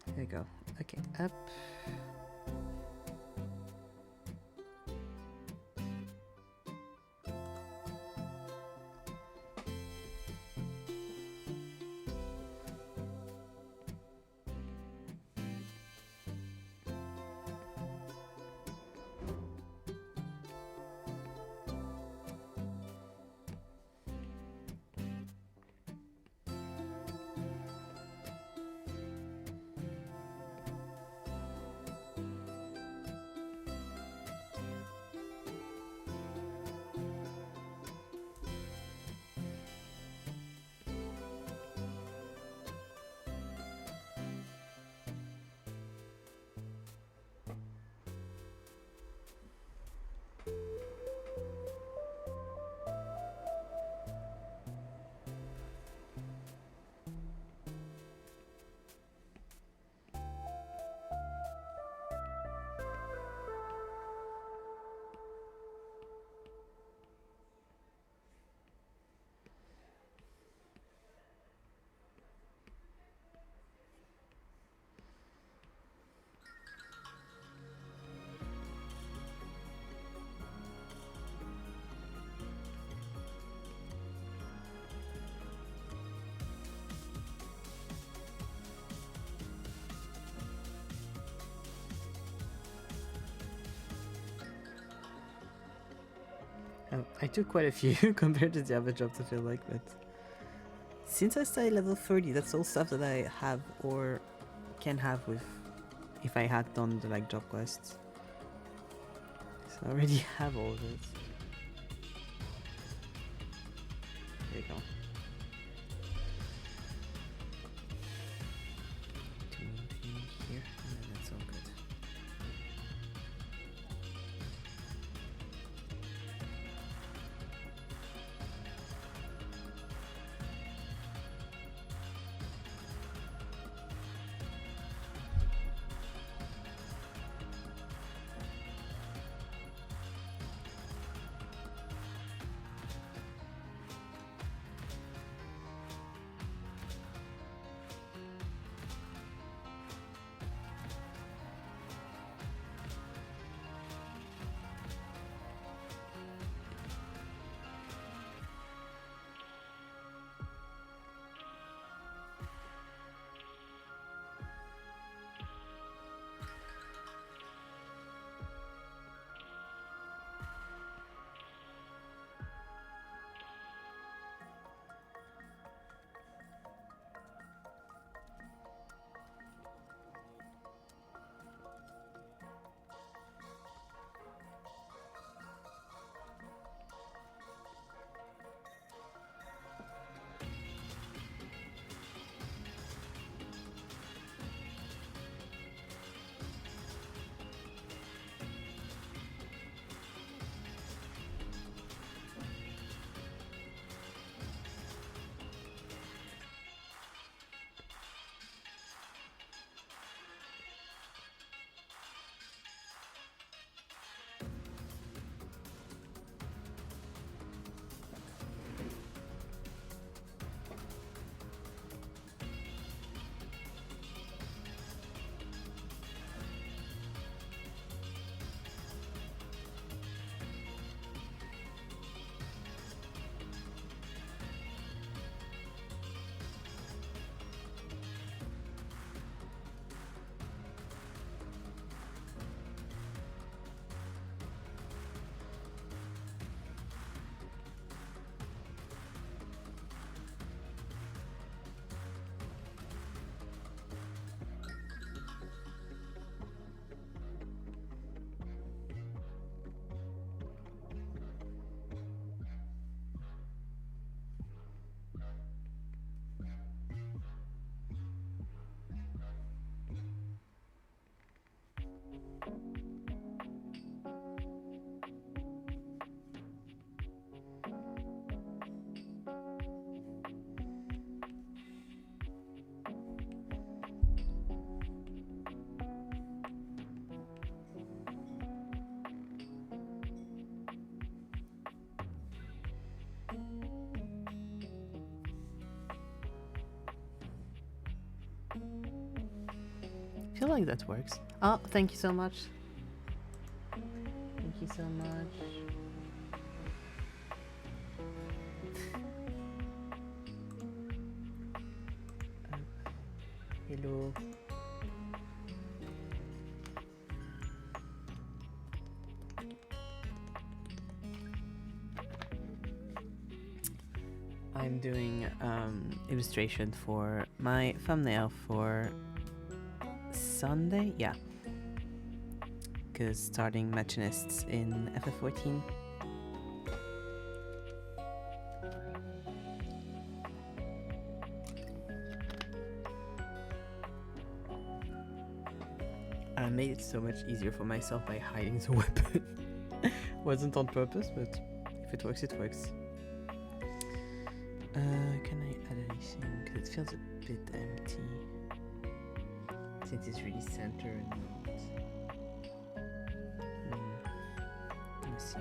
There we go. Okay, up. I took quite a few compared to the other jobs, I feel like, but since I started level 30, that's all stuff that I have or can have with if I had done the like job quests. So I already have all of it. There you go. Here, and then that's all good. I feel like that works. Oh, thank you so much. Thank you so much. Hello. I'm doing illustration for my thumbnail for Sunday, yeah. Because starting Machinists in FF14. I made it so much easier for myself by hiding the weapon. Wasn't on purpose, but if it works, it works. Can I add anything? Because it feels a bit empty. Since it's really centered. Let me see.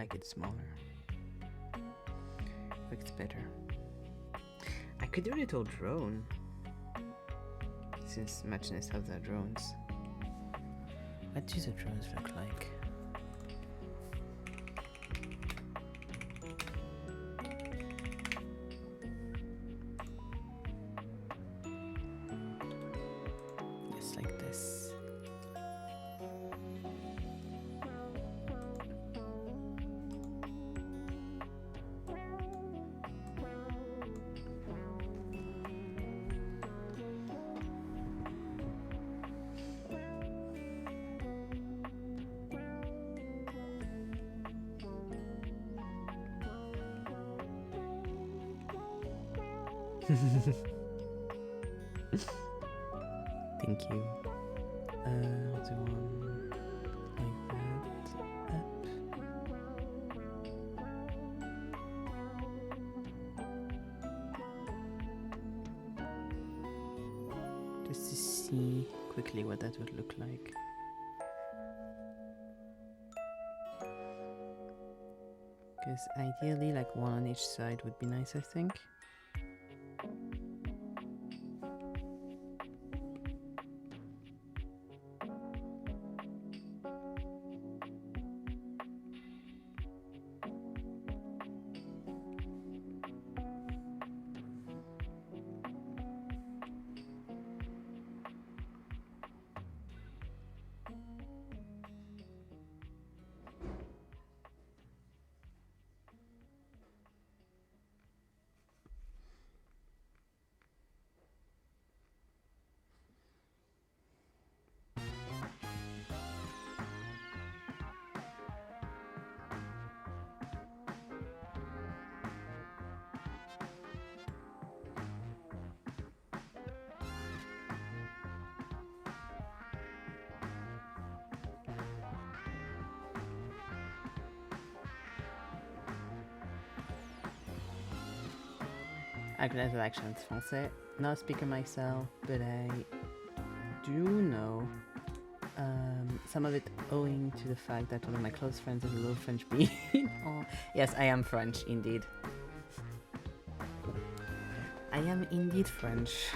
like it smaller. Looks better. I could do a little drone, since Machinist have their drones. What do the drones look like? Just like this. Thank you. Do one like that. Up. Just to see quickly what that would look like. Because ideally, like one on each side would be nice, I think. I could have accent français. Not a speaker myself, but I do know some of it owing to the fact that one of my close friends is a little French bee. Oh, yes, I am French, indeed. I am indeed French.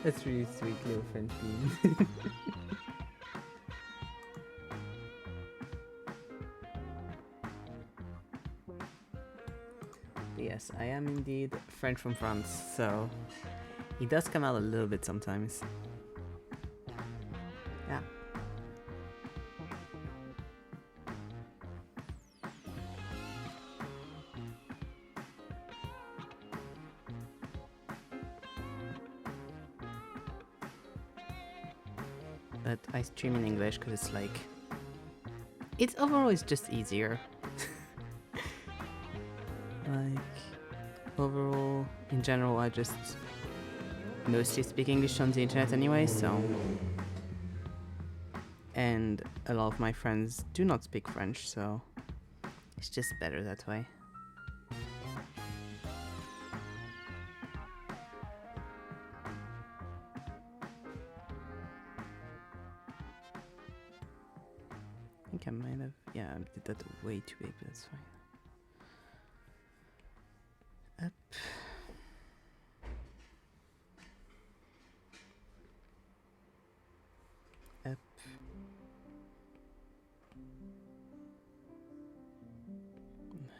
That's really sweet, little French bee. Yes, I am indeed French from France, so it does come out a little bit sometimes. Yeah. But I stream in English because it's like, it's overall it's just easier. Like, overall, in general, I just mostly speak English on the internet anyway, so. And a lot of my friends do not speak French, so it's just better that way. I think I might have, yeah, I did that way too big, but that's fine. Up. Up.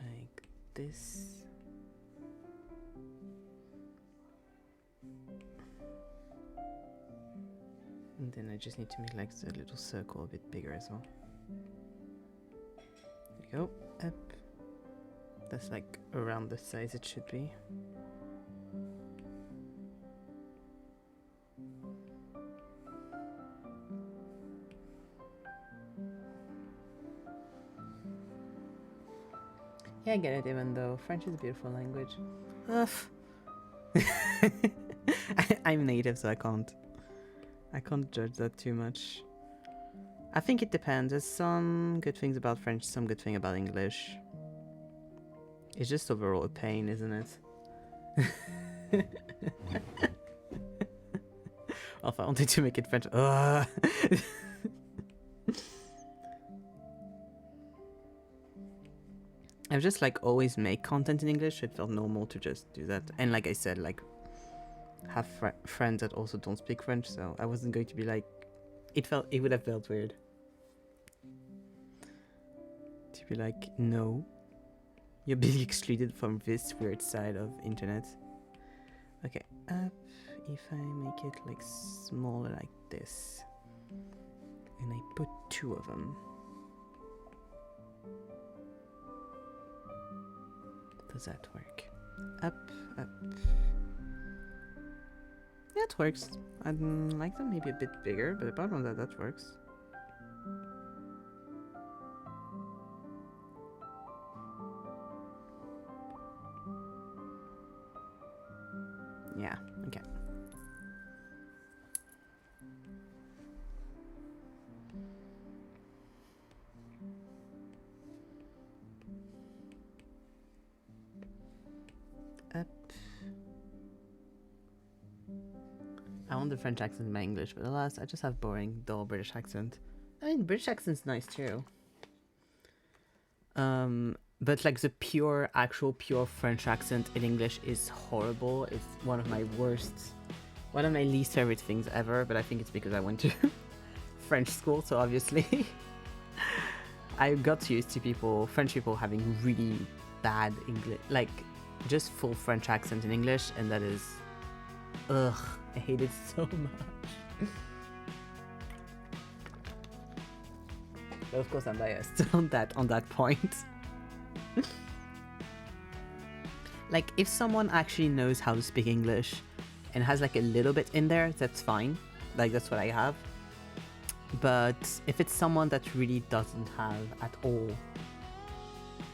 Like this. And then I just need to make like the little circle a bit bigger as well. There you go. Up. That's like around the size it should be. Yeah, I get it, even though French is a beautiful language. I'm native, so I can't judge that too much. I think it depends. There's some good things about French, some good thing about English. It's just overall a pain, isn't it? Oh, if I wanted to make it French. I've just like always make content in English, so it felt normal to just do that. And like I said, like have friends that also don't speak French, so I wasn't going to be like, it would have felt weird to be like, no, you're being excluded from this weird side of internet. Okay, up. If I make it like smaller like this, and I put 2 of them, does that work? Up, up. Yeah, it works. I'd like them maybe a bit bigger, but apart from that, that works. Yeah, okay. Up. I want the French accent in my English, but alas, I just have boring, dull British accent. I mean, British accent's nice too. But like the actual pure French accent in English is horrible. It's one of my least favorite things ever, but I think it's because I went to French school, so obviously I got used to French people having really bad English, like just full French accent in English, and that is, ugh, I hate it so much. But of course I'm biased on that point. Like, if someone actually knows how to speak English and has like a little bit in there, that's fine. Like, that's what I have. But if it's someone that really doesn't have at all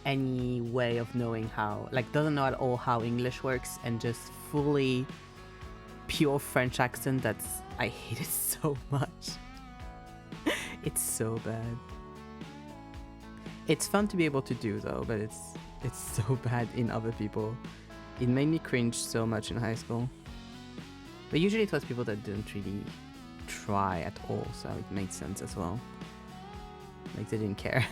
any way of knowing how, like, doesn't know at all how English works and just fully pure French accent, I hate it so much. It's so bad. It's fun to be able to do though, but it's so bad in other people. It made me cringe so much in high school. But usually it was people that didn't really try at all, so it made sense as well. Like, they didn't care.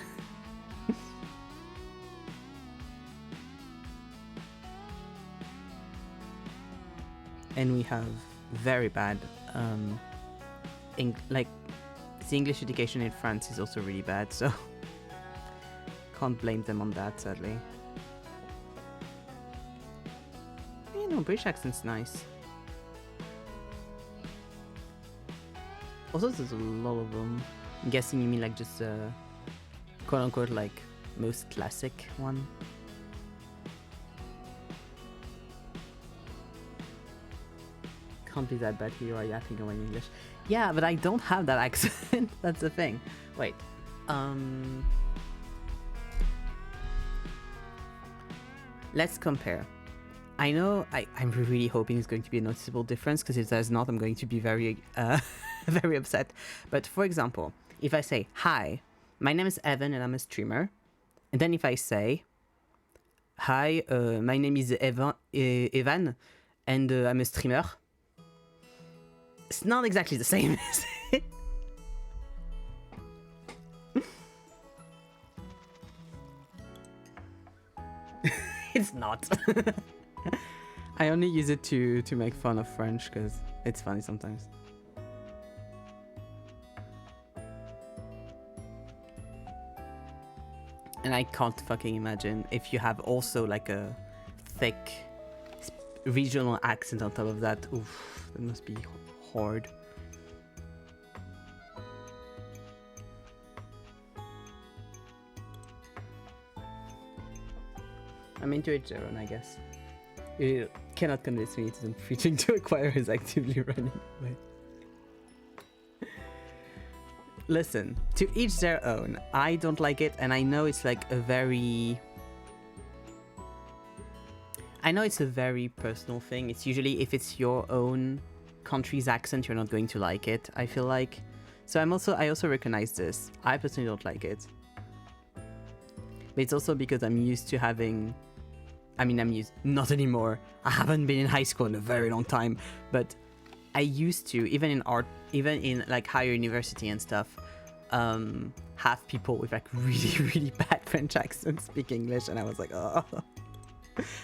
And we have very bad, like, the English education in France is also really bad, so can't blame them on that, sadly. You know, British accent's nice. Also, there's a lot of them. I'm guessing you mean like just quote-unquote like most classic one. Can't be that bad here, you are yapping away in English. Yeah, but I don't have that accent. That's the thing. Wait. Let's compare. I know I'm really hoping it's going to be a noticeable difference, because if there's not, I'm going to be very very upset. But for example, if I say, hi, my name is Evan and I'm a streamer, and then if I say, hi, my name is Evan and I'm a streamer, it's not exactly the same, is it? It's not. I only use it to make fun of French because it's funny sometimes. And I can't fucking imagine if you have also like a thick regional accent on top of that. Oof, that must be hard. I'm into it, Jaron, I guess. You cannot convince me it isn't preaching to acquire is actively running away. Listen, to each their own. I don't like it, and I know it's like a very... I know it's a very personal thing. It's usually, if it's your own country's accent, you're not going to like it, I feel like. So I also recognize this. I personally don't like it. But it's also because I'm used to having... not anymore. I haven't been in high school in a very long time, but I used to, even in art, even in like higher university and stuff, half people with like really, really bad French accents speak English, and I was like, oh,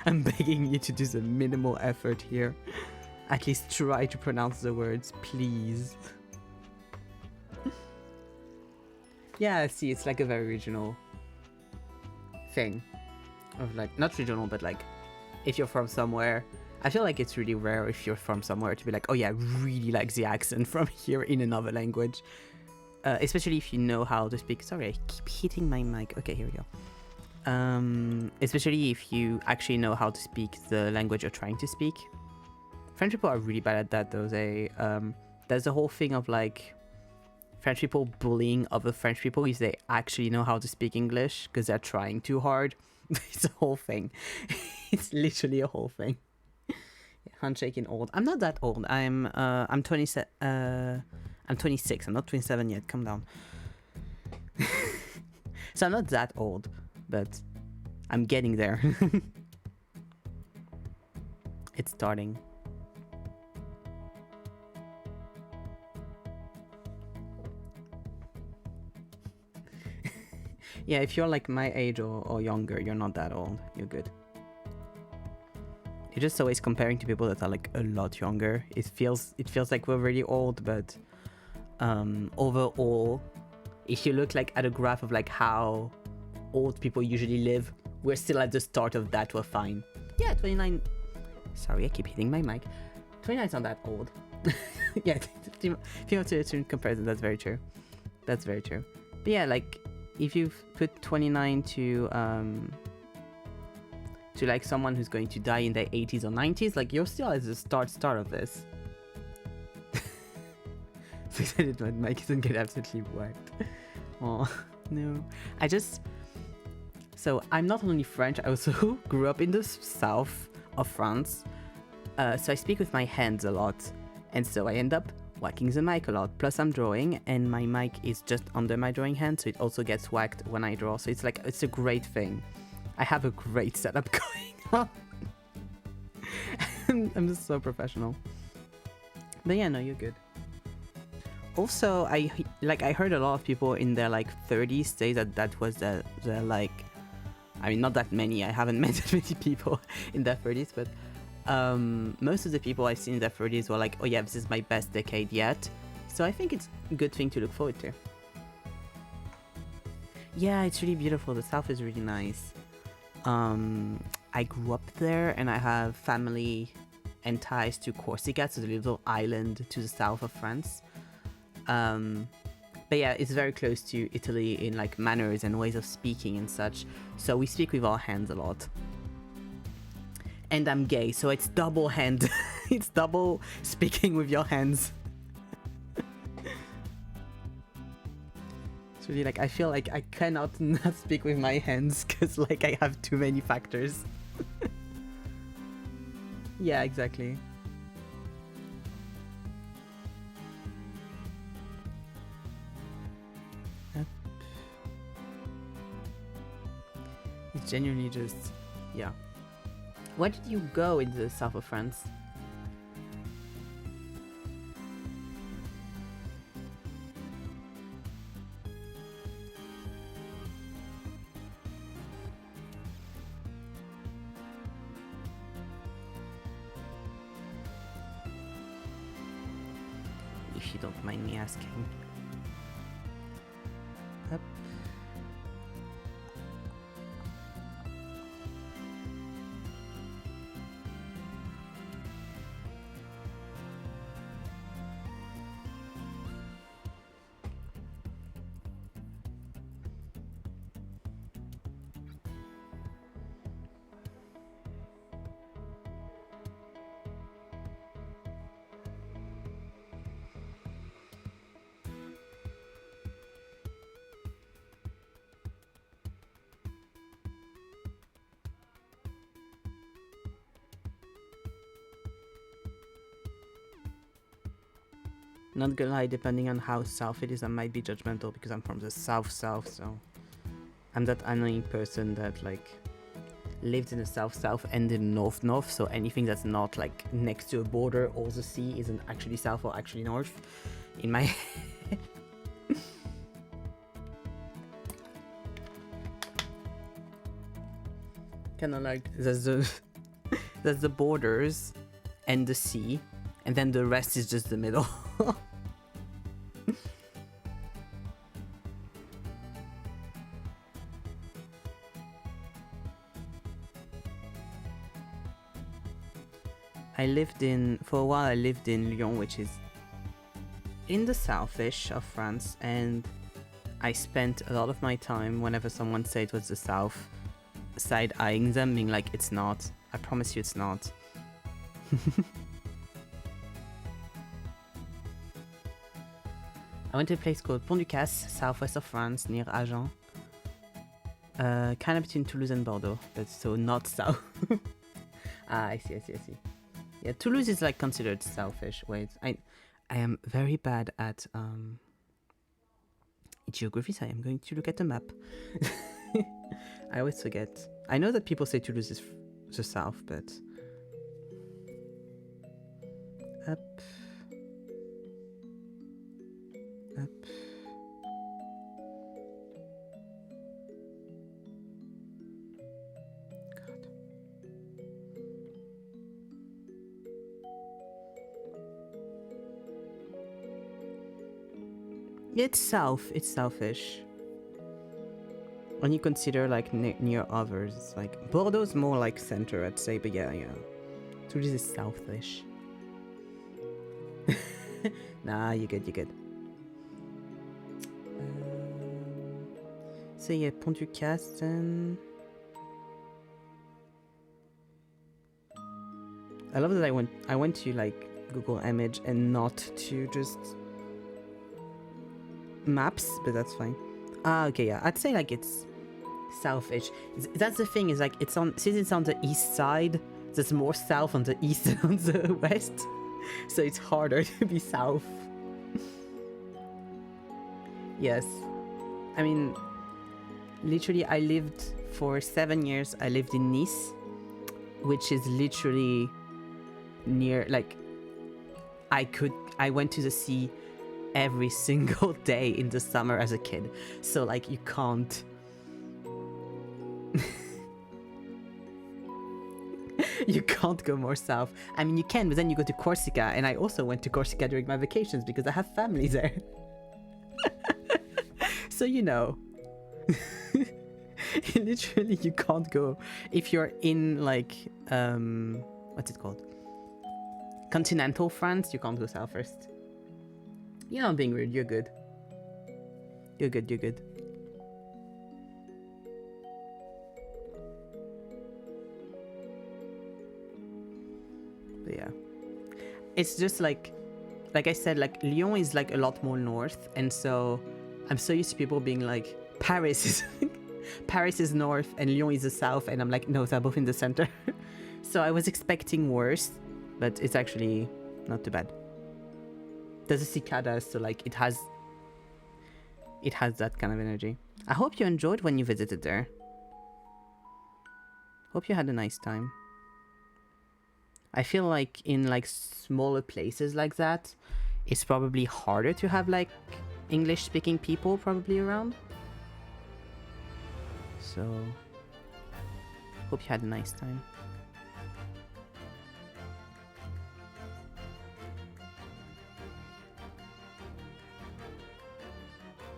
I'm begging you to do some minimal effort here. At least try to pronounce the words, please. Yeah, see, it's like a very regional thing. Of like, not regional, but like, if you're from somewhere, I feel like it's really rare if you're from somewhere to be like, oh yeah, I really like the accent from here in another language. Especially if you know how to speak. Sorry, I keep hitting my mic. Okay, here we go. Especially if you actually know how to speak the language you're trying to speak. French people are really bad at that though. There's a whole thing of like French people bullying other French people if they actually know how to speak English because they're trying too hard. It's a whole thing. It's literally a whole thing. Handshaking old. I'm not that old. I'm 27. I'm 26. I'm not 27 yet. Calm down. So I'm not that old, but I'm getting there. It's starting. Yeah, if you're like my age or younger, you're not that old. You're good. You're just always comparing to people that are like a lot younger. It feels like we're really old, but overall, if you look like at a graph of like how old people usually live, we're still at the start of that. We're fine. Yeah, 29. Sorry, I keep hitting my mic. 29 is not that old. Yeah, if you want to comparison, that's very true. That's very true. But yeah, like if you put 29 to like someone who's going to die in their 80s or 90s, like you're still at the start of this. So excited my mic isn't get absolutely whacked. Oh no. So I'm not only French, I also grew up in the south of France. So I speak with my hands a lot. And so I end up whacking the mic a lot. Plus I'm drawing and my mic is just under my drawing hand, so it also gets whacked when I draw. So it's a great thing. I have a great setup going on. I'm just so professional. But yeah, no, you're good. Also, I heard a lot of people in their like 30s say that was their like, I mean, not that many. I haven't met that many people in their 30s, but most of the people I've seen in their 30s were like, oh yeah, this is my best decade yet. So I think it's a good thing to look forward to. Yeah, it's really beautiful. The south is really nice. I grew up there and I have family and ties to Corsica, so the little island to the south of France. But yeah, it's very close to Italy in like manners and ways of speaking and such. So we speak with our hands a lot. And I'm gay, so it's double hand. It's double speaking with your hands. It's really like, I feel like I cannot not speak with my hands because like I have too many factors. Yeah, exactly. It's genuinely just, yeah. Where did you go in the south of France? If you don't mind me asking. Up. Not gonna lie, depending on how south it is, I might be judgmental because I'm from the south, so I'm that annoying person that like lived in the south and in north, so anything that's not like next to a border or the sea isn't actually south or actually north in my head. Kind of like there's the there's the borders and the sea, and then the rest is just the middle. For a while I lived in Lyon, which is in the southish of France, and I spent a lot of my time whenever someone said it was the south side-eyeing them, being like, it's not. I promise you it's not. I went to a place called Pont du Casse, southwest of France, near Agen. Kind of between Toulouse and Bordeaux, but so not south. I see. Yeah, Toulouse is like considered southish. Wait, I am very bad at geography, so I am going to look at the map. I always forget. I know that people say Toulouse is the south, but up. God. It's south. It's southish. When you consider like near others, it's like Bordeaux's more like center, I'd say. But yeah. Toulouse is southish. Nah, you're good. So yeah, Pont du Casse and I love that I went to like Google Image and not to just maps, but that's fine. Okay, yeah, I'd say like it's southish. That's the thing, is like since it's on the east side, there's more south on the east than on the west, so it's harder to be south. Yes, I mean, literally, I lived for 7 years. I lived in Nice, which is literally near. Like, I went to the sea every single day in the summer as a kid. So like, you can't. You can't go more south. I mean, you can, but then you go to Corsica, and I also went to Corsica during my vacations because I have family there. So you know. Literally, you can't go if you're in like what's it called? Continental France. You can't go south first. You're not being rude. You're good. You're good. But yeah, it's just like I said, like Lyon is like a lot more north, and so I'm so used to people being like Paris is north and Lyon is the south, and I'm like, no, they're both in the center. So I was expecting worse, but it's actually not too bad. There's a cicada, so like it has that kind of energy. I hope you enjoyed when you visited there. Hope you had a nice time. I feel like in like smaller places like that, it's probably harder to have like English speaking people probably around. So hope you had a nice time.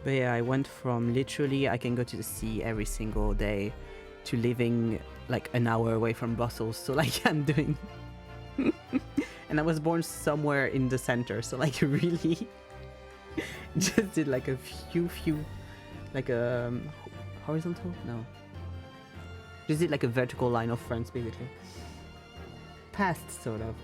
But yeah, I went from literally I can go to the sea every single day to living like an hour away from Brussels. So like I'm doing and I was born somewhere in the center, so like really just did like a few like a horizontal? No. Just did like a vertical line of France basically. Past sort of.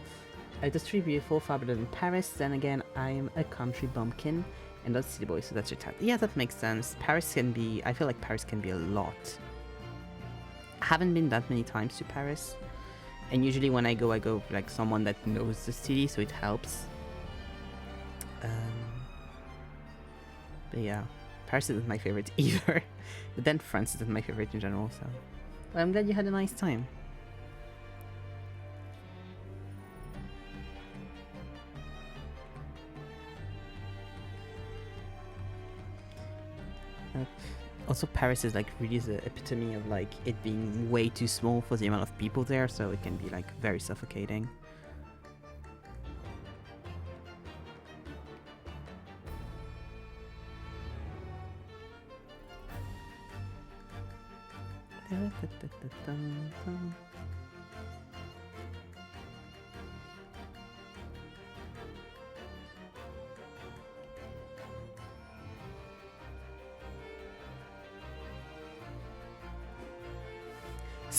The street beautiful, far better than Paris. Then again, I'm a country bumpkin and not a city boy, so that's your type. Yeah, that makes sense. I feel like Paris can be a lot. I haven't been that many times to Paris. And usually when I go like someone that knows the city, so it helps. But yeah, Paris isn't my favorite either. But then France isn't my favorite in general, so. Well, I'm glad you had a nice time. Also, Paris is like really the epitome of like it being way too small for the amount of people there, so it can be like very suffocating.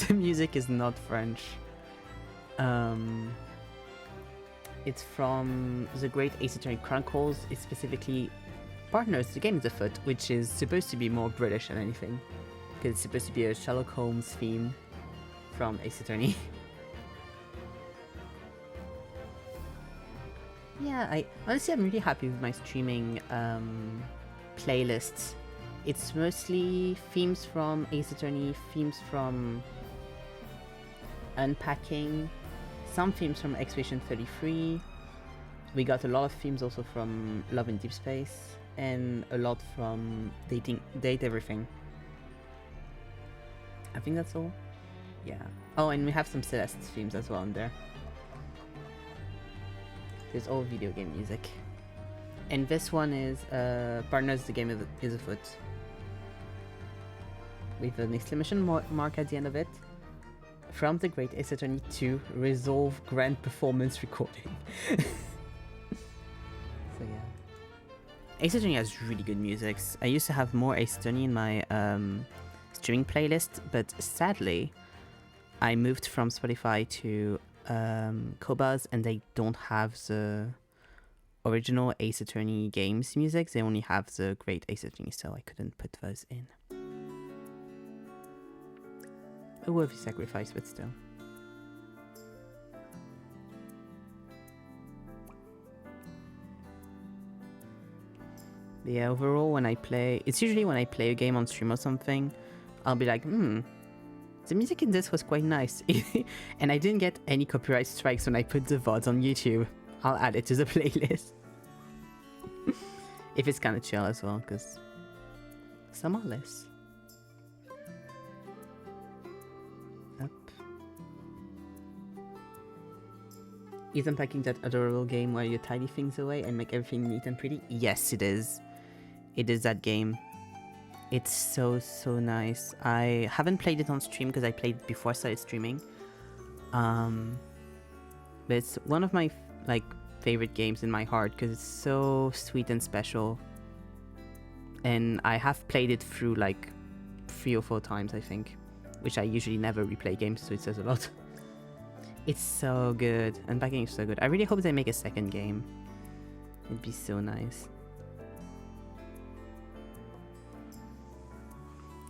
The music is not French. It's from the Great Ace Attorney Chronicles. It's specifically Partners, the game is afoot, which is supposed to be more British than anything. Because it's supposed to be a Sherlock Holmes theme from Ace Attorney. Yeah, I'm really happy with my streaming playlists. It's mostly themes from Ace Attorney, themes from Unpacking, some themes from Expedition 33. We got a lot of themes also from Love in Deep Space, and a lot from Date Everything. I think that's all. Yeah. Oh, and we have some Celeste themes as well in there. There's all video game music. And this one is Partners, the game is afoot. With an exclamation mark at the end of it. From the Great Ace Attorney 2, Resolve Grand Performance Recording. So yeah. Ace Attorney has really good music. I used to have more Ace Attorney in my streaming playlist, but sadly, I moved from Spotify to Kobaz, and they don't have the original Ace Attorney games music. They only have the Great Ace Attorney, so I couldn't put those in. A worthy sacrifice, but still. Yeah, overall, when I play, it's usually when I play a game on stream or something, I'll be like, the music in this was quite nice. And I didn't get any copyright strikes when I put the VODs on YouTube. I'll add it to the playlist. If it's kind of chill as well, because some are less. Up. Is Unpacking that adorable game where you tidy things away and make everything neat and pretty? Yes, it is. It is that game. It's so nice. I haven't played it on stream because I played it before I started streaming. But it's one of my favorite games in my heart because it's so sweet and special. And I have played it through 3 or 4 times, I think, which I usually never replay games, so it says a lot. It's so good. Unpacking is so good. I really hope they make a second game. It'd be so nice.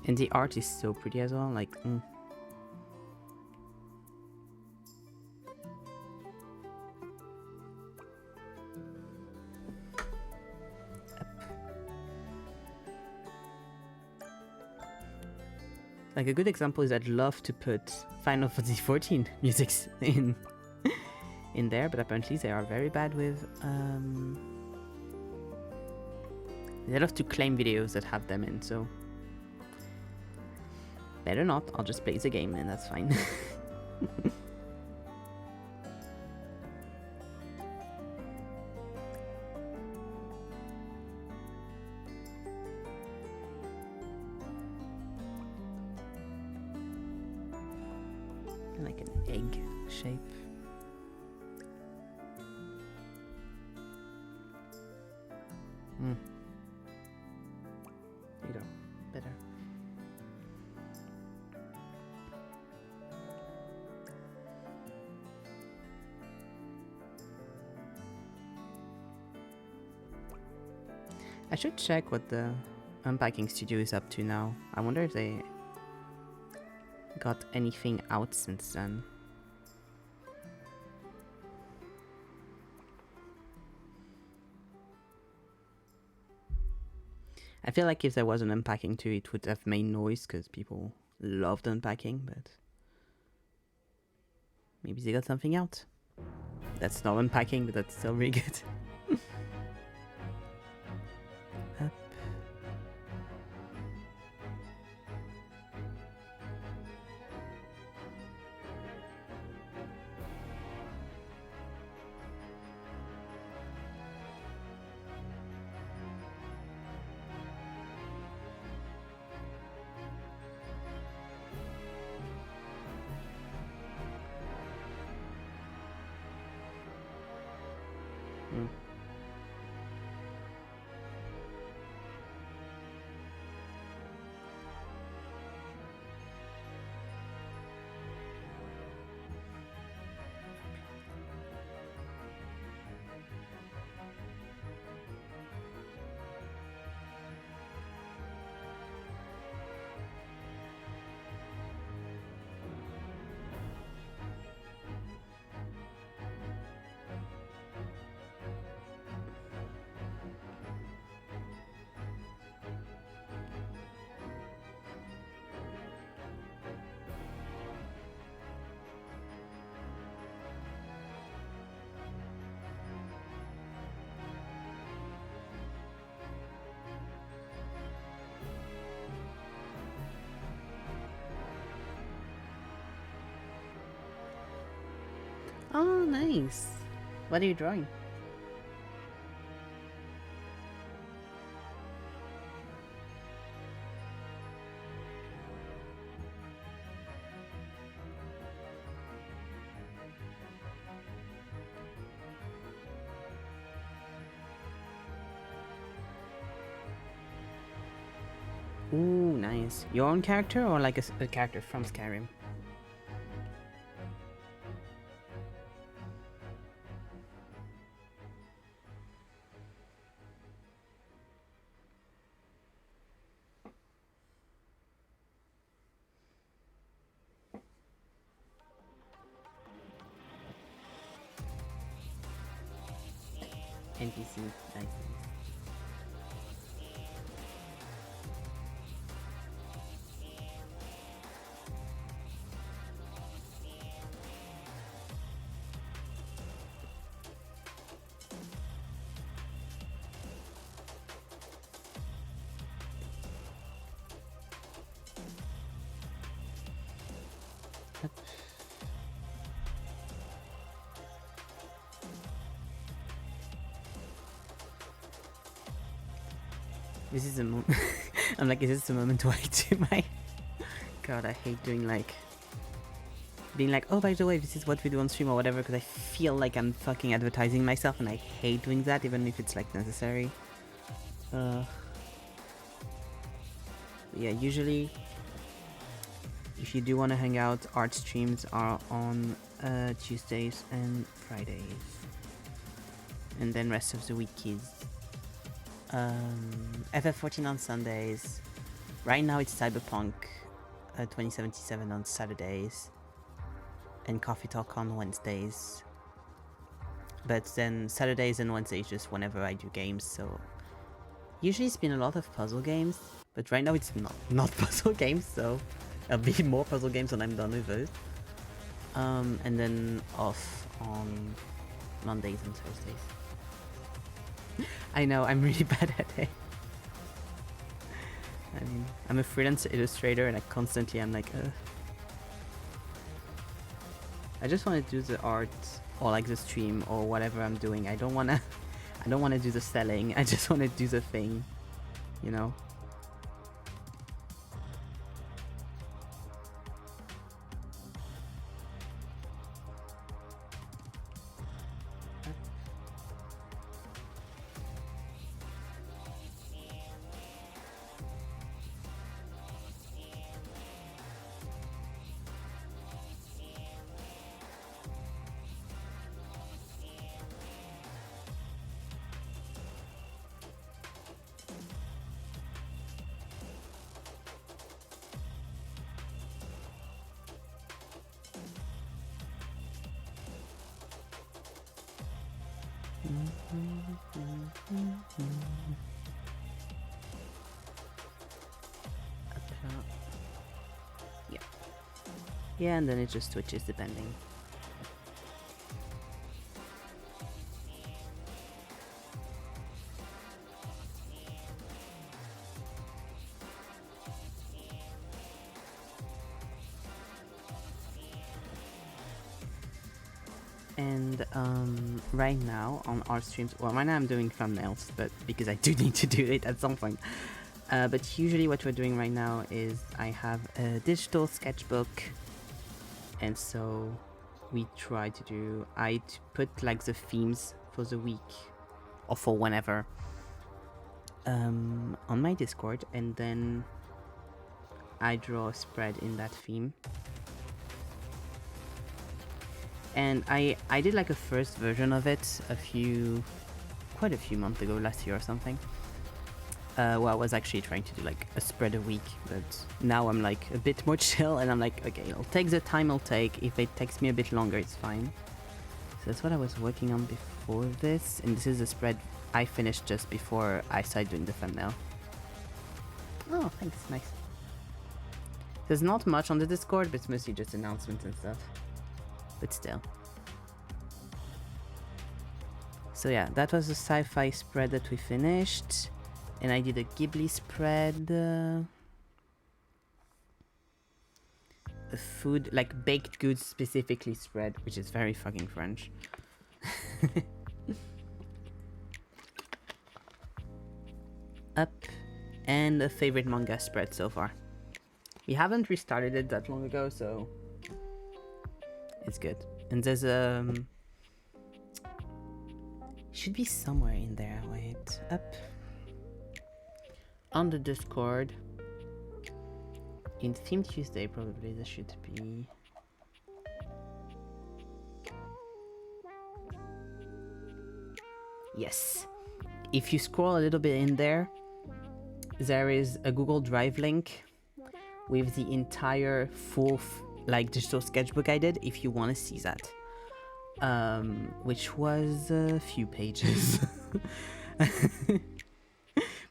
And the art is so pretty as well, a good example is I'd love to put Final Fantasy 14 musics in there, but apparently they are very bad with they love to claim videos that have them in, so better not. I'll just play the game and that's fine. Like an egg shape. There you go. Better. I should check what the Unpacking Studio is up to now. I wonder if they got anything out since then. I feel like if there was an Unpacking 2, it would have made noise because people loved Unpacking, but maybe they got something out. That's not Unpacking, but that's still really good. Up. Mm. Oh, nice. What are you drawing? Ooh, nice. Your own character or like a character from Skyrim? NPC, nice. This is a moment. I'm like, is this the moment where I do my? God, I hate doing like being like, oh, by the way, this is what we do on stream or whatever, because I feel like I'm fucking advertising myself, and I hate doing that, even if it's like necessary. Yeah, usually, if you do want to hang out, art streams are on Tuesdays and Fridays, and then rest of the week is FF14 on Sundays. Right now it's Cyberpunk 2077 on Saturdays, and Coffee Talk on Wednesdays. But then Saturdays and Wednesdays just whenever I do games. So usually it's been a lot of puzzle games, but right now it's not puzzle games. So there'll be more puzzle games when I'm done with those. And then off on Mondays and Thursdays. I know, I'm really bad at it. I mean, I'm a freelance illustrator, and I constantly am like, I just want to do the art or like the stream or whatever I'm doing. I don't wanna do the selling. I just want to do the thing, you know. Yeah. Yeah, and then it just switches depending. And right now on our streams, well, right now I'm doing thumbnails, but because I do need to do it at some point. But usually what we're doing right now is I have a digital sketchbook, and so we try to do, put like the themes for the week or for whenever on my Discord, and then I draw a spread in that theme. And I did like a first version of it quite a few months ago, last year or something. Well, I was actually trying to do like a spread a week, but now I'm like a bit more chill, and I'm like, okay, I'll take the time I'll take. If it takes me a bit longer, it's fine. So that's what I was working on before this, and this is a spread I finished just before I started doing the thumbnail. Oh, thanks, nice. There's not much on the Discord, but it's mostly just announcements and stuff. But still. So yeah, that was the sci-fi spread that we finished. And I did a Ghibli spread. A food, like baked goods specifically spread, which is very fucking French. Up. And a favorite manga spread so far. We haven't restarted it that long ago, so it's good. And there's should be somewhere in there. Wait, up on the Discord in Theme Tuesday, probably there should be. Yes, if you scroll a little bit in there, there is a Google Drive link with the entire full like digital sketchbook I did, if you want to see that, which was a few pages.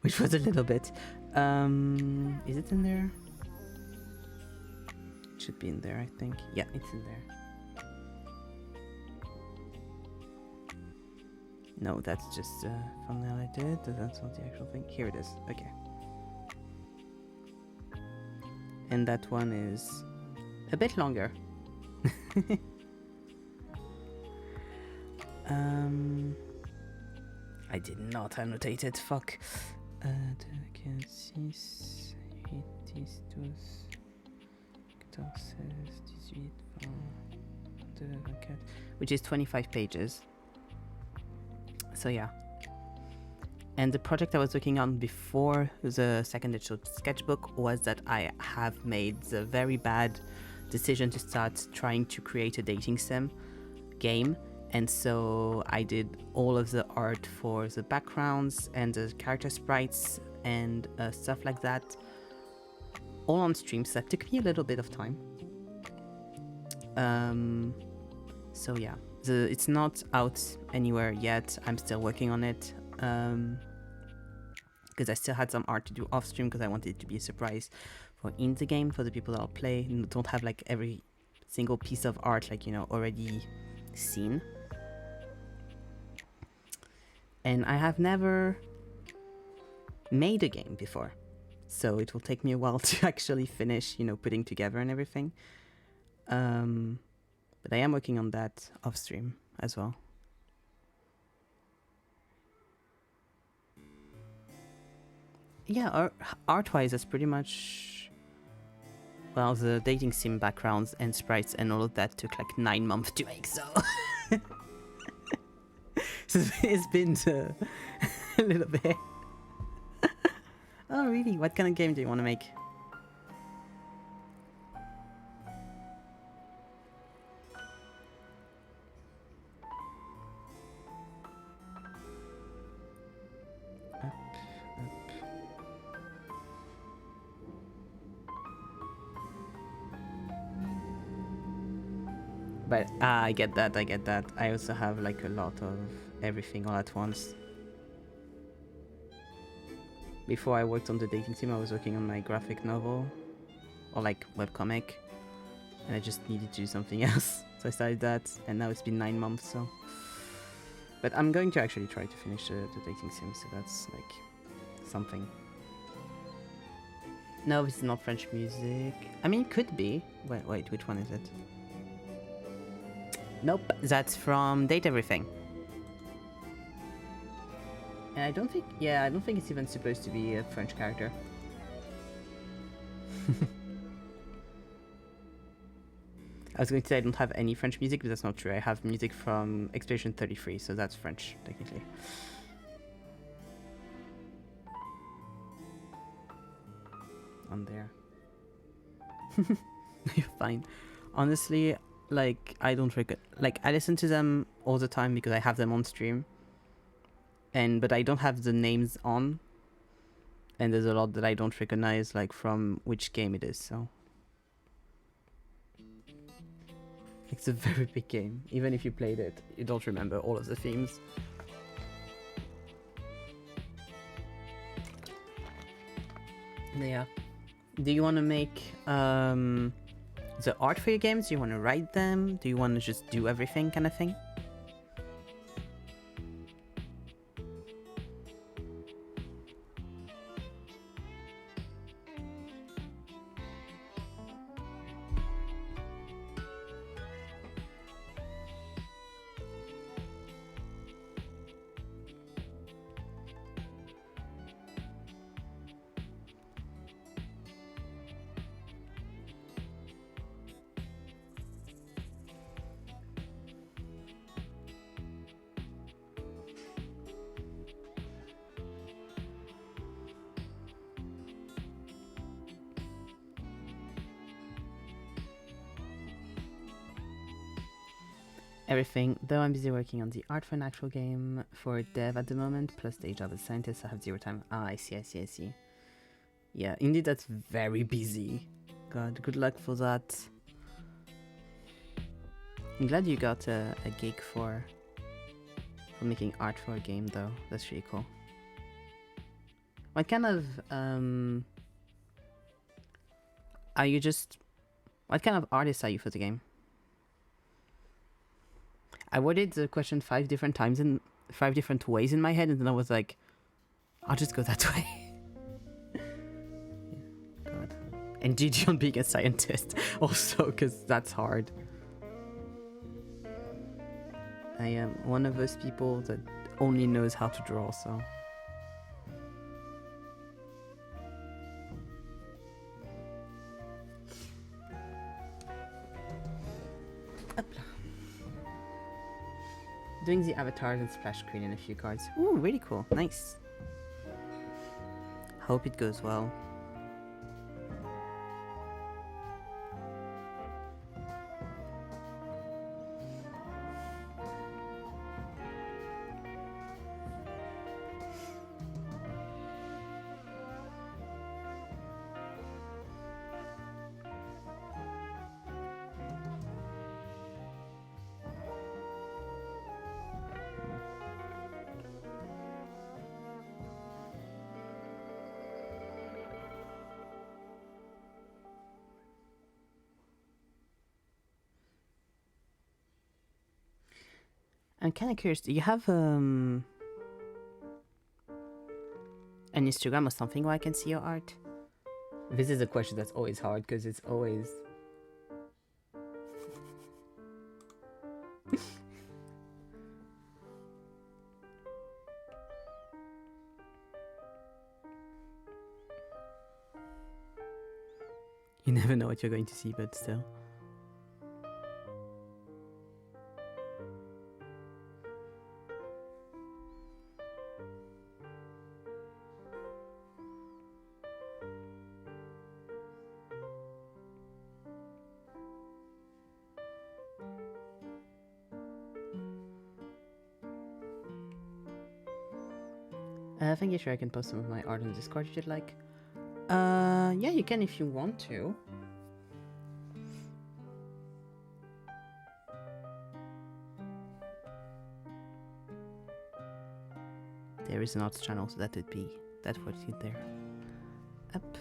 Which was a little bit. Is it in there? It should be in there, I think. Yeah, it's in there. No, that's just a thumbnail I did. That's not the actual thing. Here it is. Okay. And that one is a bit longer. I did not annotate it. Fuck. Which is 25 pages. So yeah. And the project I was working on before the second digital sketchbook was that I have made the very bad decision to start trying to create a dating sim game. And so I did all of the art for the backgrounds and the character sprites and stuff like that, all on stream. So that took me a little bit of time. So yeah, it's not out anywhere yet. I'm still working on it. Because I still had some art to do off stream, because I wanted it to be a surprise for in the game, for the people that'll play and don't have like every single piece of art like, you know, already seen. And I have never made a game before, so it will take me a while to actually finish, you know, putting together and everything. But I am working on that off stream as well. Yeah, art-wise, it's pretty much... Well, the dating sim backgrounds and sprites and all of that took like 9 months to make, so... So it's been a little bit. Oh, really? What kind of game do you want to make? But I get that. I also have like a lot of everything all at once. Before I worked on the dating sim, I was working on my graphic novel, or like webcomic, and I just needed to do something else. So I started that, and now it's been 9 months, so... But I'm going to actually try to finish the dating sim, so that's like something. No, it's not French music. I mean, it could be. Wait, which one is it? Nope, that's from Date Everything. And I don't think it's even supposed to be a French character. I was going to say I don't have any French music, but that's not true. I have music from Expedition 33, so that's French, technically. On there. You're fine. Honestly, like, I don't like, I listen to them all the time because I have them on stream. But I don't have the names on. And there's a lot that I don't recognize, like, from which game it is, so. It's a very big game. Even if you played it, you don't remember all of the themes. Yeah. Do you want to make the art for your games? Do you want to write them? Do you want to just do everything kind of thing? Everything, though I'm busy working on the art for an actual game for dev at the moment, plus day job as scientist, I have zero time. Ah, I see. Yeah, indeed, that's very busy. God, good luck for that. I'm glad you got a gig for making art for a game, though. That's really cool. What kind of, are you just, what kind of artist are you for the game? I worded the question 5 different times in 5 different ways in my head, and then I was like, I'll just go that way. Yeah, God. And GG on being a scientist also, because that's hard. I am one of those people that only knows how to draw, so. Doing the avatars and splash screen in a few cards. Ooh, really cool. Nice. Hope it goes well. I'm kind of curious, do you have an Instagram or something where I can see your art? This is a question that's always hard because it's always... You never know what you're going to see, but still. I think sure I can post some of my art on Discord if you'd like. Yeah, you can if you want to. There is an arts channel, so that would be that would sit there. Up.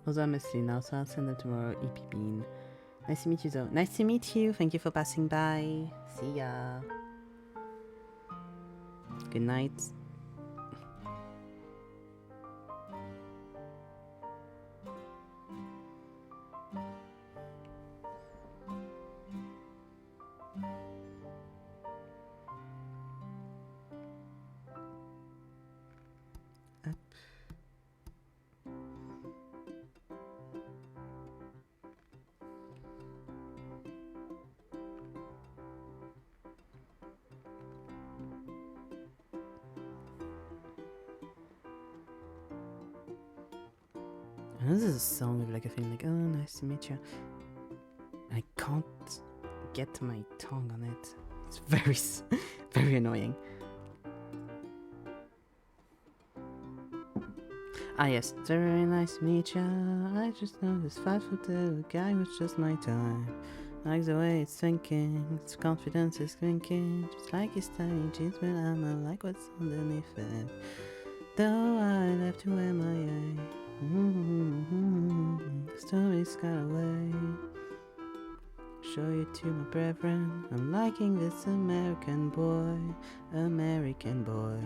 Those are mostly now, so I'll send them tomorrow. EP Bean. Nice to meet you, though. Nice to meet you. Thank you for passing by. See ya. Good night. And this is a song with like a thing like, oh, nice to meet you. I can't get my tongue on it. It's very, very annoying. Ah, yes. It's very nice to meet ya. I just know this 5'2" guy was just my time. Like the way it's thinking, its confidence is thinking, just like his tiny jeans, but I'm like what's underneath it. Though I left to MIA. Stories got away. Show you to my brethren. I'm liking this American boy. American boy.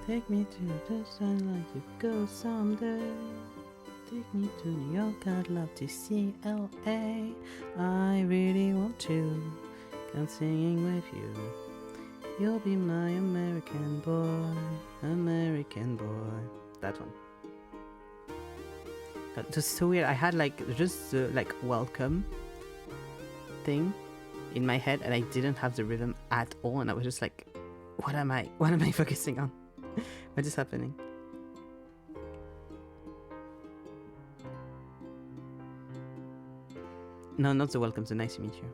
Take me to the sunlight, you go someday. Take me to New York, I'd love to see LA. I really want to come singing with you. You'll be my American boy, American boy. That one. That was so weird. I had like just the like welcome thing in my head, and I didn't have the rhythm at all. And I was just like, what am I focusing on? What is happening? No, not the welcome. The nice to meet you.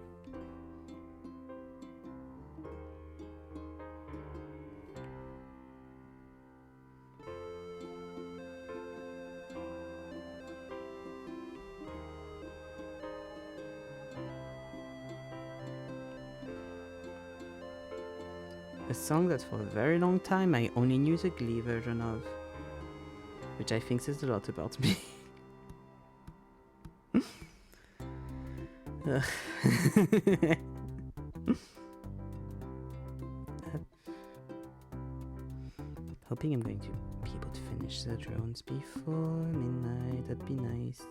A song that for a very long time I only knew the Glee version of, which I think says a lot about me. Hoping I'm going to be able to finish the drones before midnight. That'd be nice.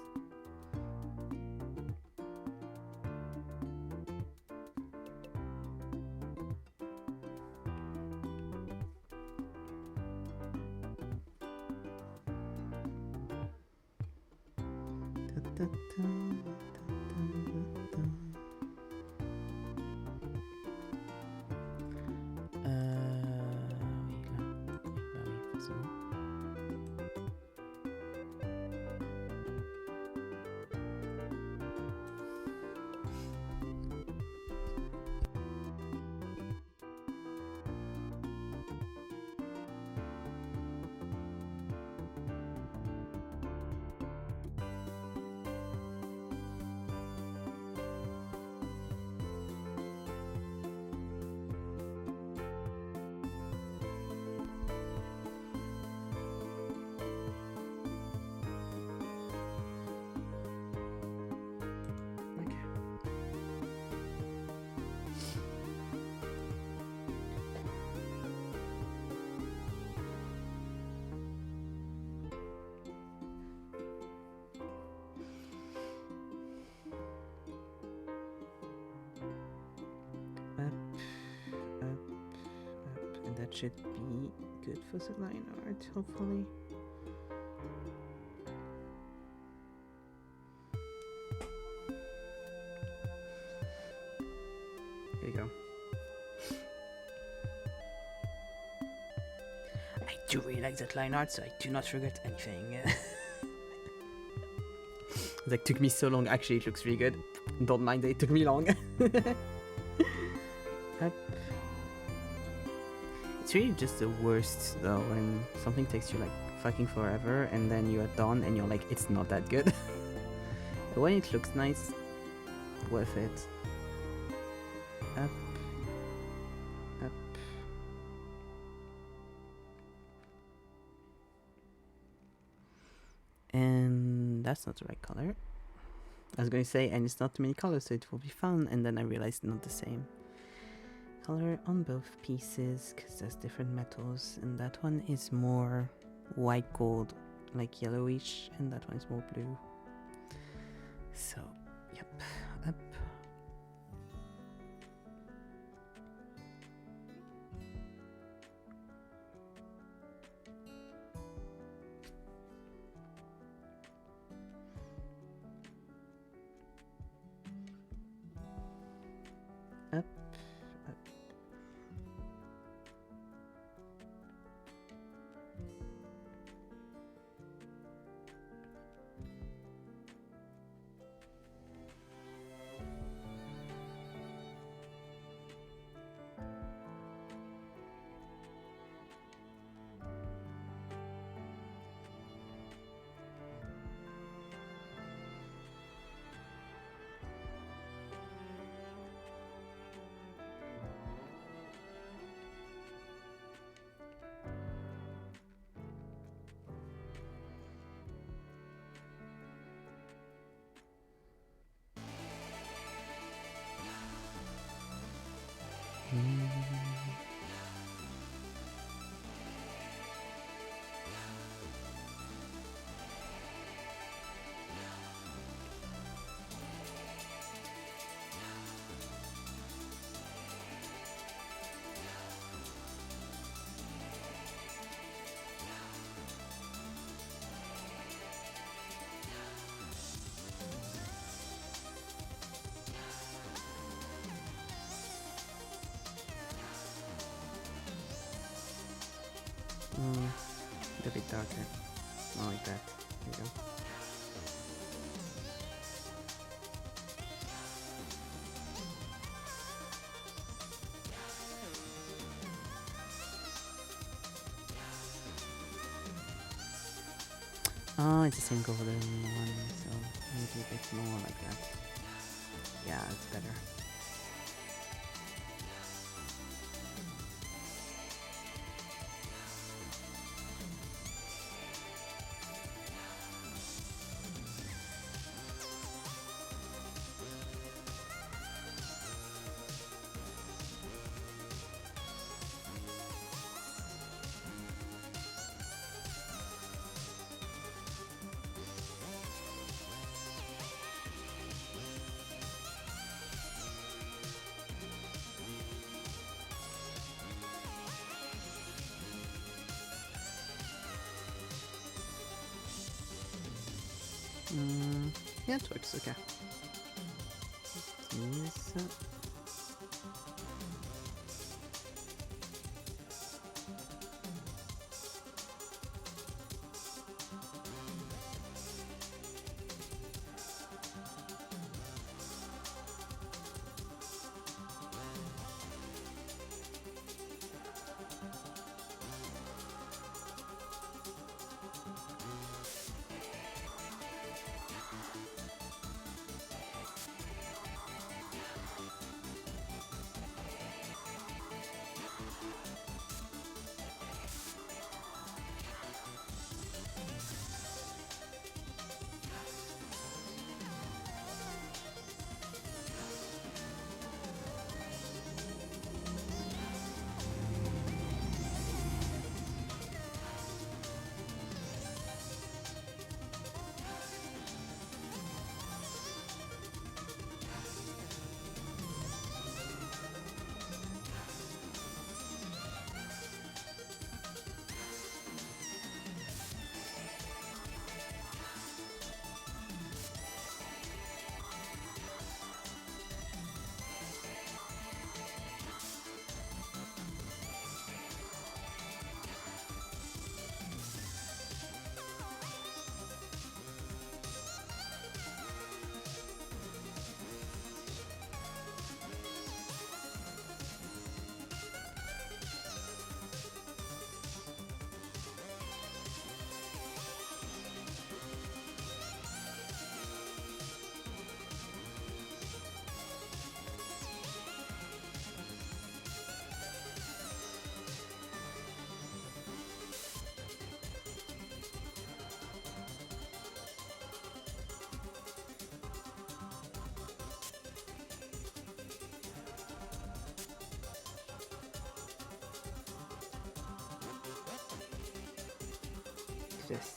And that should be good for the line art, hopefully. Here we go. I do really like that line art, so I do not regret anything. That took me so long. Actually, it looks really good. Don't mind that it took me long. It's really just the worst though when something takes you like fucking forever and then you are done and you're like, it's not that good. But when it looks nice, worth it. Up, up. And that's not the right color. I was going to say, and it's not too many colors, so it will be fun. And then I realized not the same color on both pieces because there's different metals, and that one is more white gold, like yellowish, and that one is more blue. So, yep, up. Up, up. A bit darker. Not like that. There you go. Oh, it's the same golden one, so maybe a bit more like that. Yeah, it's better. Yeah, it works, okay. Yes. of this.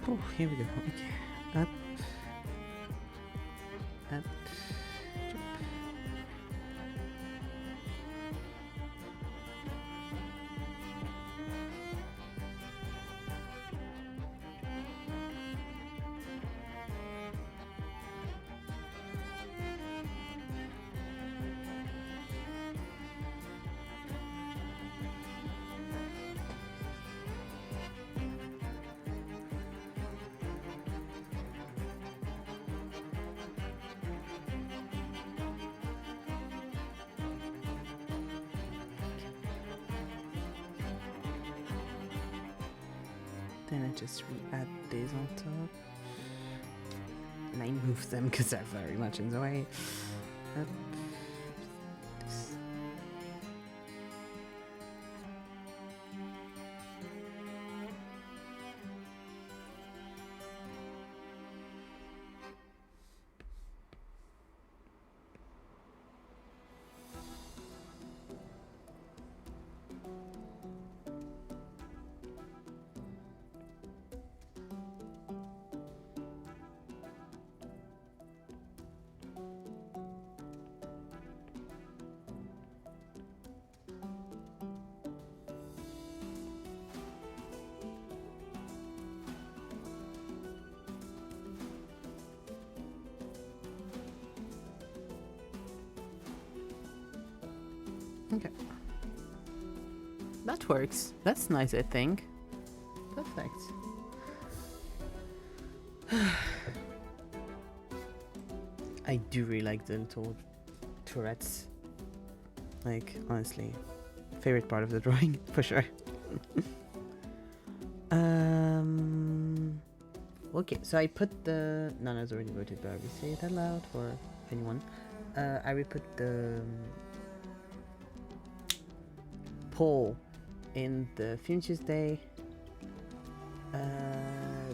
Oh, here we go. Okay. Up. Up. Jump. then I just re-add this on top. And I move them because they're very much in the way. Up. This. Okay. That works. That's nice, I think. Perfect. I do really like the little turrets. Like, honestly, favorite part of the drawing, for sure. Okay, so I put the... Nana's already voted, but I will say it aloud for anyone. I will put the poll in the Film Tuesday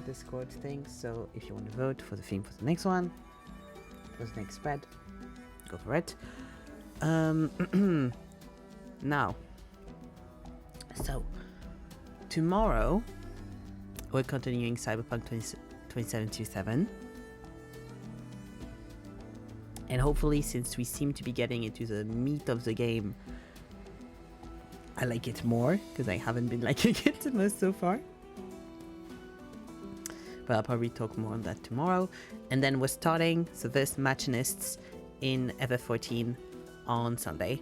Discord thing, so if you want to vote for the theme for the next one, for the next spread, go for it. Now, so tomorrow we're continuing Cyberpunk 2077, and hopefully, since we seem to be getting into the meat of the game, I like it more, because I haven't been liking it the most so far. But I'll probably talk more on that tomorrow. And then we're starting the first Machinists in FF14 on Sunday.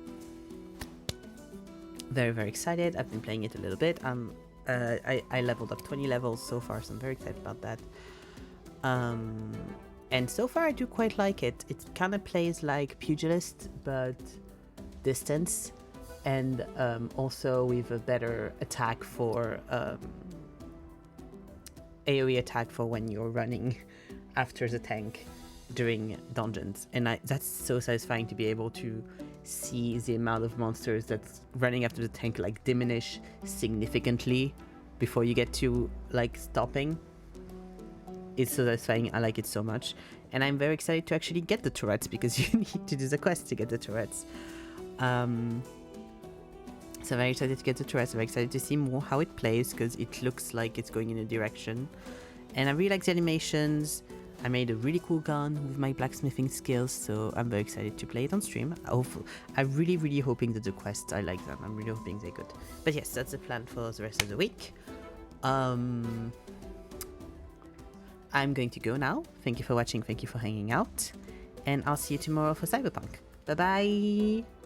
Very, very excited. I've been playing it a little bit. I leveled up 20 levels so far, so I'm very excited about that. And so far I do quite like it. It kind of plays like Pugilist, but distance. And also with a better attack for AoE attack for when you're running after the tank during dungeons. And that's so satisfying to be able to see the amount of monsters that's running after the tank like diminish significantly before you get to like stopping. It's so satisfying. I like it so much. And I'm very excited to actually get the turrets, because you need to do the quest to get the turrets. So I'm very excited to get the turrets. I'm very excited to see more how it plays, because it looks like it's going in a direction. And I really like the animations. I made a really cool gun with my blacksmithing skills, so I'm very excited to play it on stream. I'm really, really hoping that the quests, I like them. I'm really hoping they're good. But yes, that's the plan for the rest of the week. I'm going to go now. Thank you for watching. Thank you for hanging out. And I'll see you tomorrow for Cyberpunk. Bye-bye!